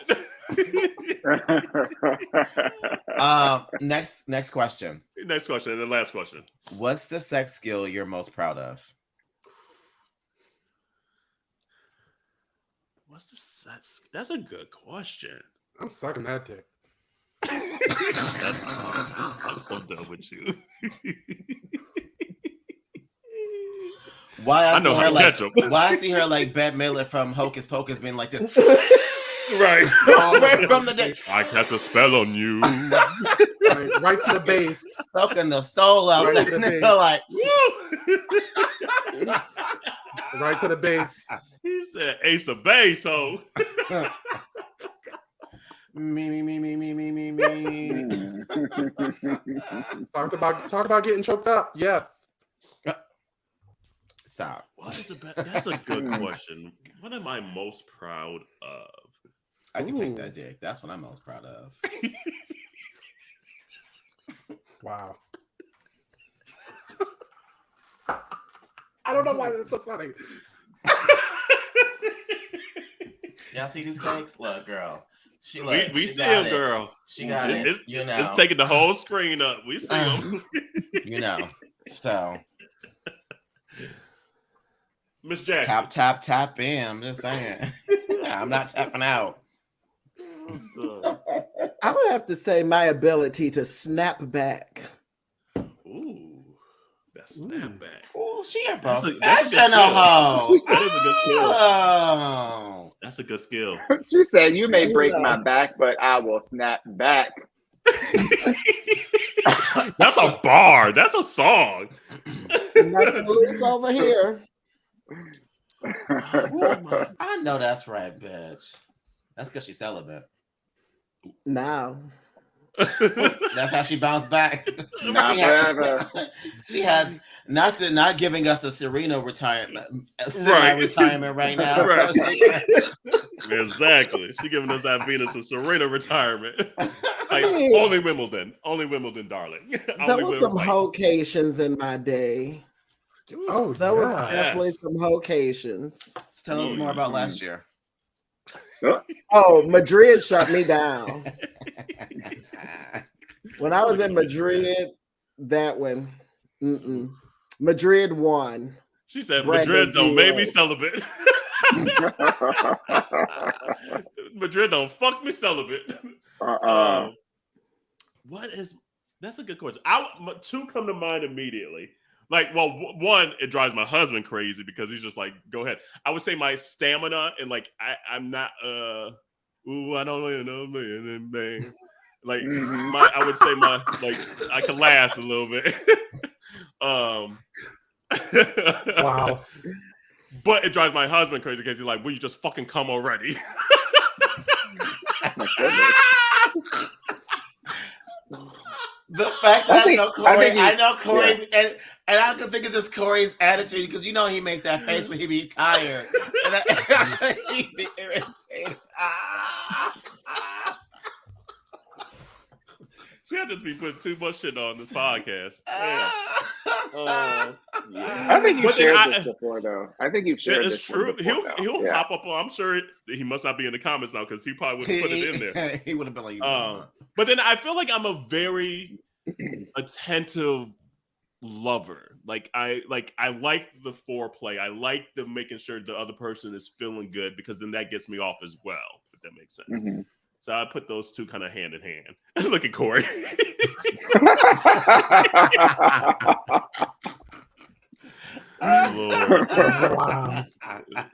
Next question. Next question, and the last question. What's the sex skill you're most proud of? What's the sex? That's a good question. I'm sucking that dick. I'm so done with you. Why I know see how her to like catch 'em. why I see her like Bette Midler from Hocus Pocus being like this. Right. Right from the day. I cast a spell on you. Right to the base. Sucking the soul out Right right to the base. like Right to the base. He said ace of base, ho. me. Talk about getting choked up. Yes. Stop. What is that's a good question. What am I most proud of? I can take that dick. That's what I'm most proud of. Wow. I don't know why that's so funny. Y'all see these cakes? Look, girl. She We she see got him, it. girl. She got it. It's taking the whole screen up. We see him. So Miss Jackson. tap in. I'm just saying. I'm not tapping out. I would have to say my ability to snap back. Ooh, that's snapback. Oh, she a That's a good professional skill. hoe. That is a good skill. Oh. That's a good skill. She said, "You may break my back, but I will snap back." That's a bar. That's a song. Nothing loose over here. I know that's right, bitch. That's because she's celibate. Now. That's how she bounced back. Not forever. She had not giving us a Serena retirement, Right. retirement right now. Right. So Exactly. She giving us that Venus and Serena retirement. Like, mean- only Wimbledon, darling. There Only was some Wimbledon. hocations in my day. Oh, There was yeah. definitely Yes. some hocations. Tell us more about last year. Oh, Madrid shut me down. When I was in Madrid, that one, Madrid won. She said, Brandon Madrid don't make me zero. celibate. Madrid don't fuck me celibate. That's a good question. Two come to mind immediately. Like, well, one, it drives my husband crazy because he's just like, go ahead. I would say my stamina and like, I'm not, Ooh, I don't know, man. Like Mhm. I would say like I can last a little bit. Wow. But it drives my husband crazy because he's like, "Will you just fucking come already?" My goodness. The fact that I know Corey, think I know Corey, and I can think it's just Corey's attitude because you know he make that face when he be tired, and he be irritated. See, I just be putting too much shit on this podcast. Yeah. I think you've But then shared this before, though. I think you've shared It's this true. before, He'll yeah. hop up on. I'm sure he must not be in the comments now because he probably would have put it in there. He would have been like, but then I feel like I'm a very attentive lover. Like I like the foreplay. I like the making sure the other person is feeling good because then that gets me off as well. If that makes sense. Mm-hmm. So I put those two kind of hand in hand. Look at Corey. Lord. Wow.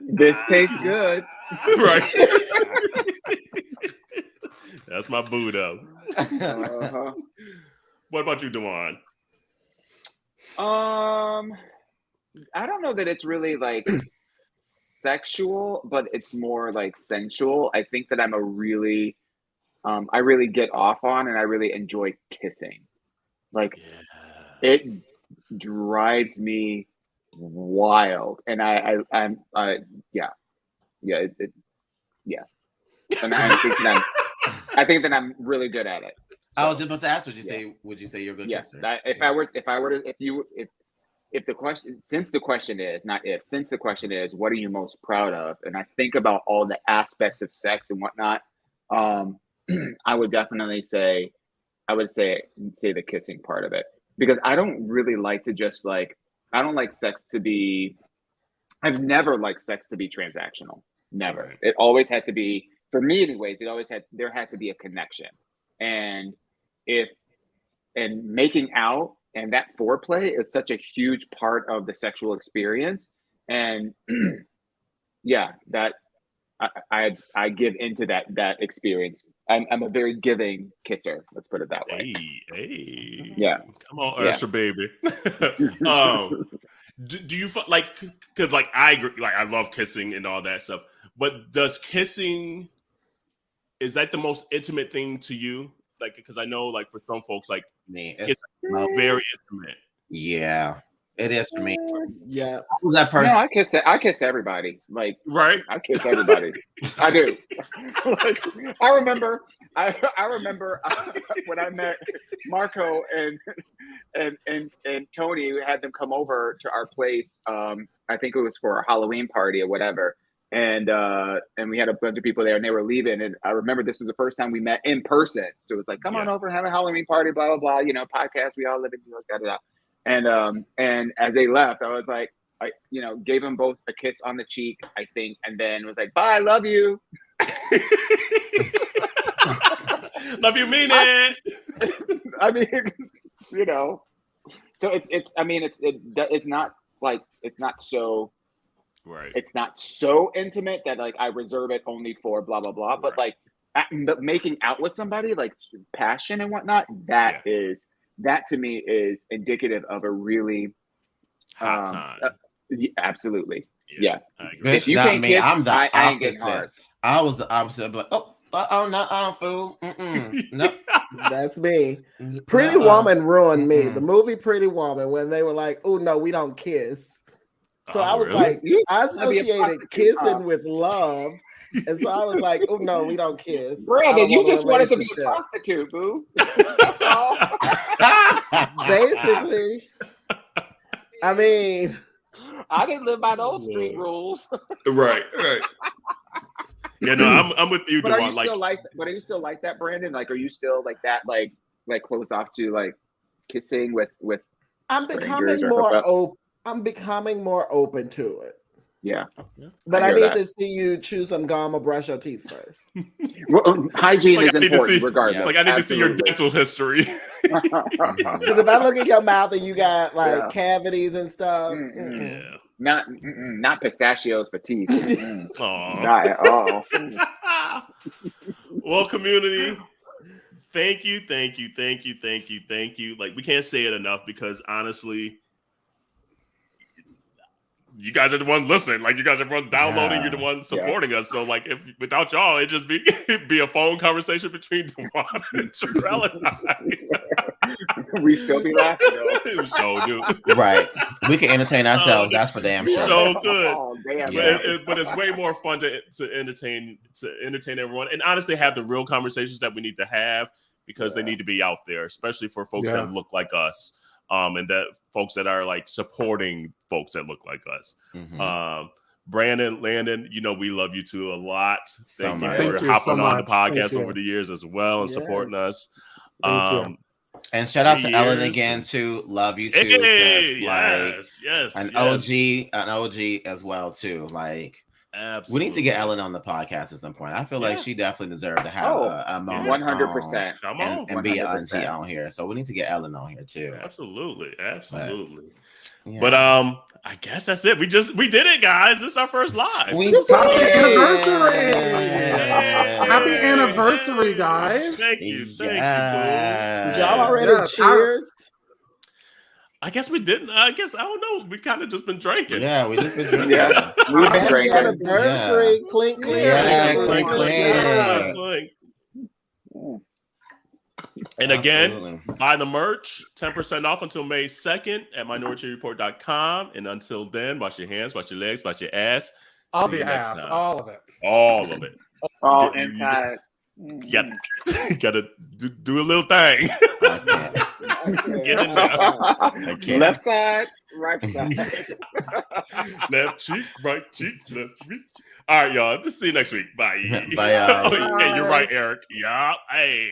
This tastes good. Right. That's my boo though. Uh-huh. What about you, Dewan? I don't know that it's really like sexual, but it's more like sensual. I think that I really get off on and I really enjoy kissing. Like it drives me wild, and I'm yeah. And I think that I'm really good at it. I was just about to ask, would you say you're a good kisser? If the question, since the question is not if, since the question is, what are you most proud of? And I think about all the aspects of sex and whatnot. I would definitely say, the kissing part of it, because I don't really like to just like, I don't like sex to be, I've never liked sex to be transactional. Never. Right. It always had to be, for me anyways, there had to be a connection. And making out and that foreplay is such a huge part of the sexual experience. And yeah, that I give into that experience. I'm a very giving kisser. Let's put it that way. Hey. Yeah. Come on, Usher, baby. Do you like, because like I agree, like I love kissing and all that stuff, but does kissing, is that the most intimate thing to you? Like, because I know like for some folks, like Me, it's very intimate. Yeah, it is for me. Yeah. Who's that person? No, I kiss everybody. Like, Right? I kiss everybody. I do. Like, I remember when I met Marco and Tony. We had them come over to our place. I think it was for a Halloween party or whatever. And we had a bunch of people there, and they were leaving. And I remember this was the first time we met in person. So it was like, come on over, have a Halloween party, blah blah blah. You know, podcast. We all live in New York, da da da. And as they left, I was like, I gave them both a kiss on the cheek, I think, and then was like, bye, love you. Love you, mean it. I mean, so it's not like, it's not so. Right. It's not so intimate that like I reserve it only for blah blah blah. But like, but making out with somebody, like passion and whatnot, that to me is indicative of a really hot time. Absolutely, yeah. If you can't kiss, I ain't getting hard. I was the opposite. I'd be like, oh no, fool. No, that's me. Pretty Woman ruined me. The movie Pretty Woman, when they were like, oh no, we don't kiss. So I was like, I associated kissing with love. And so I was like, oh no, we don't kiss. Brandon, you just wanted to be a prostitute, boo. That's all. Basically. I mean, I didn't live by those street rules. Right. Yeah, no, I'm with you. But are you still like that, Brandon? Like, are you still like that, like close off to like kissing with? I'm becoming more open. I'm becoming more open to it. Yeah. But I need to see you chew some gum or brush your teeth first. Well, hygiene is important regardless. Like I need to see your dental history. Because if I look at your mouth and you got like cavities and stuff. Not pistachios for teeth. Not at all. Well, community, thank you. Like, we can't say it enough because honestly, you guys are the ones listening. Like, you guys are the ones downloading. You're the ones supporting us. So, like, if without y'all, it'd just be a phone conversation between Dewan and Sherelle and I. We still be laughing though. So do. Right. We can entertain ourselves. That's for damn sure. So good. Oh, damn. But it's way more fun to entertain everyone and honestly have the real conversations that we need to have because they need to be out there, especially for folks that look like us. And that folks that are like supporting folks that look like us. Mm-hmm. Brandon, Landon, you know we love you two a lot. Thank you for Thank you hopping so on the much. podcast Thank over the years as well and supporting us. Thank you. And shout out to Ellen again too. Love you too. Hey, sis. yes. An OG as well too. Like, absolutely. We need to get Ellen on the podcast at some point. I feel like she definitely deserved to have a moment 100%. Come on. and be an auntie on here. So we need to get Ellen on here too. Absolutely. But I guess that's it. We did it, guys. This is our first live. Happy anniversary! Happy anniversary, guys! Thank you. Boo. Did y'all already cheers? I guess we didn't. I don't know. We kind of just been drinking. Yeah, we just been drinking. Yeah, we've been drinking. Anniversary, clink, clink. Yeah, clink, clink. And again, buy the merch, 10% off until May 2nd at minorityareport.com. And until then, wash your hands, wash your legs, wash your ass. All the ass, all of it. All of it. All inside. You gotta do a little thing. Get in there. Left side, right side. Left cheek, right cheek, left cheek. All right, y'all. See you next week. Bye. Bye. Oh, yeah, you're right, Eric. Yeah. Hey.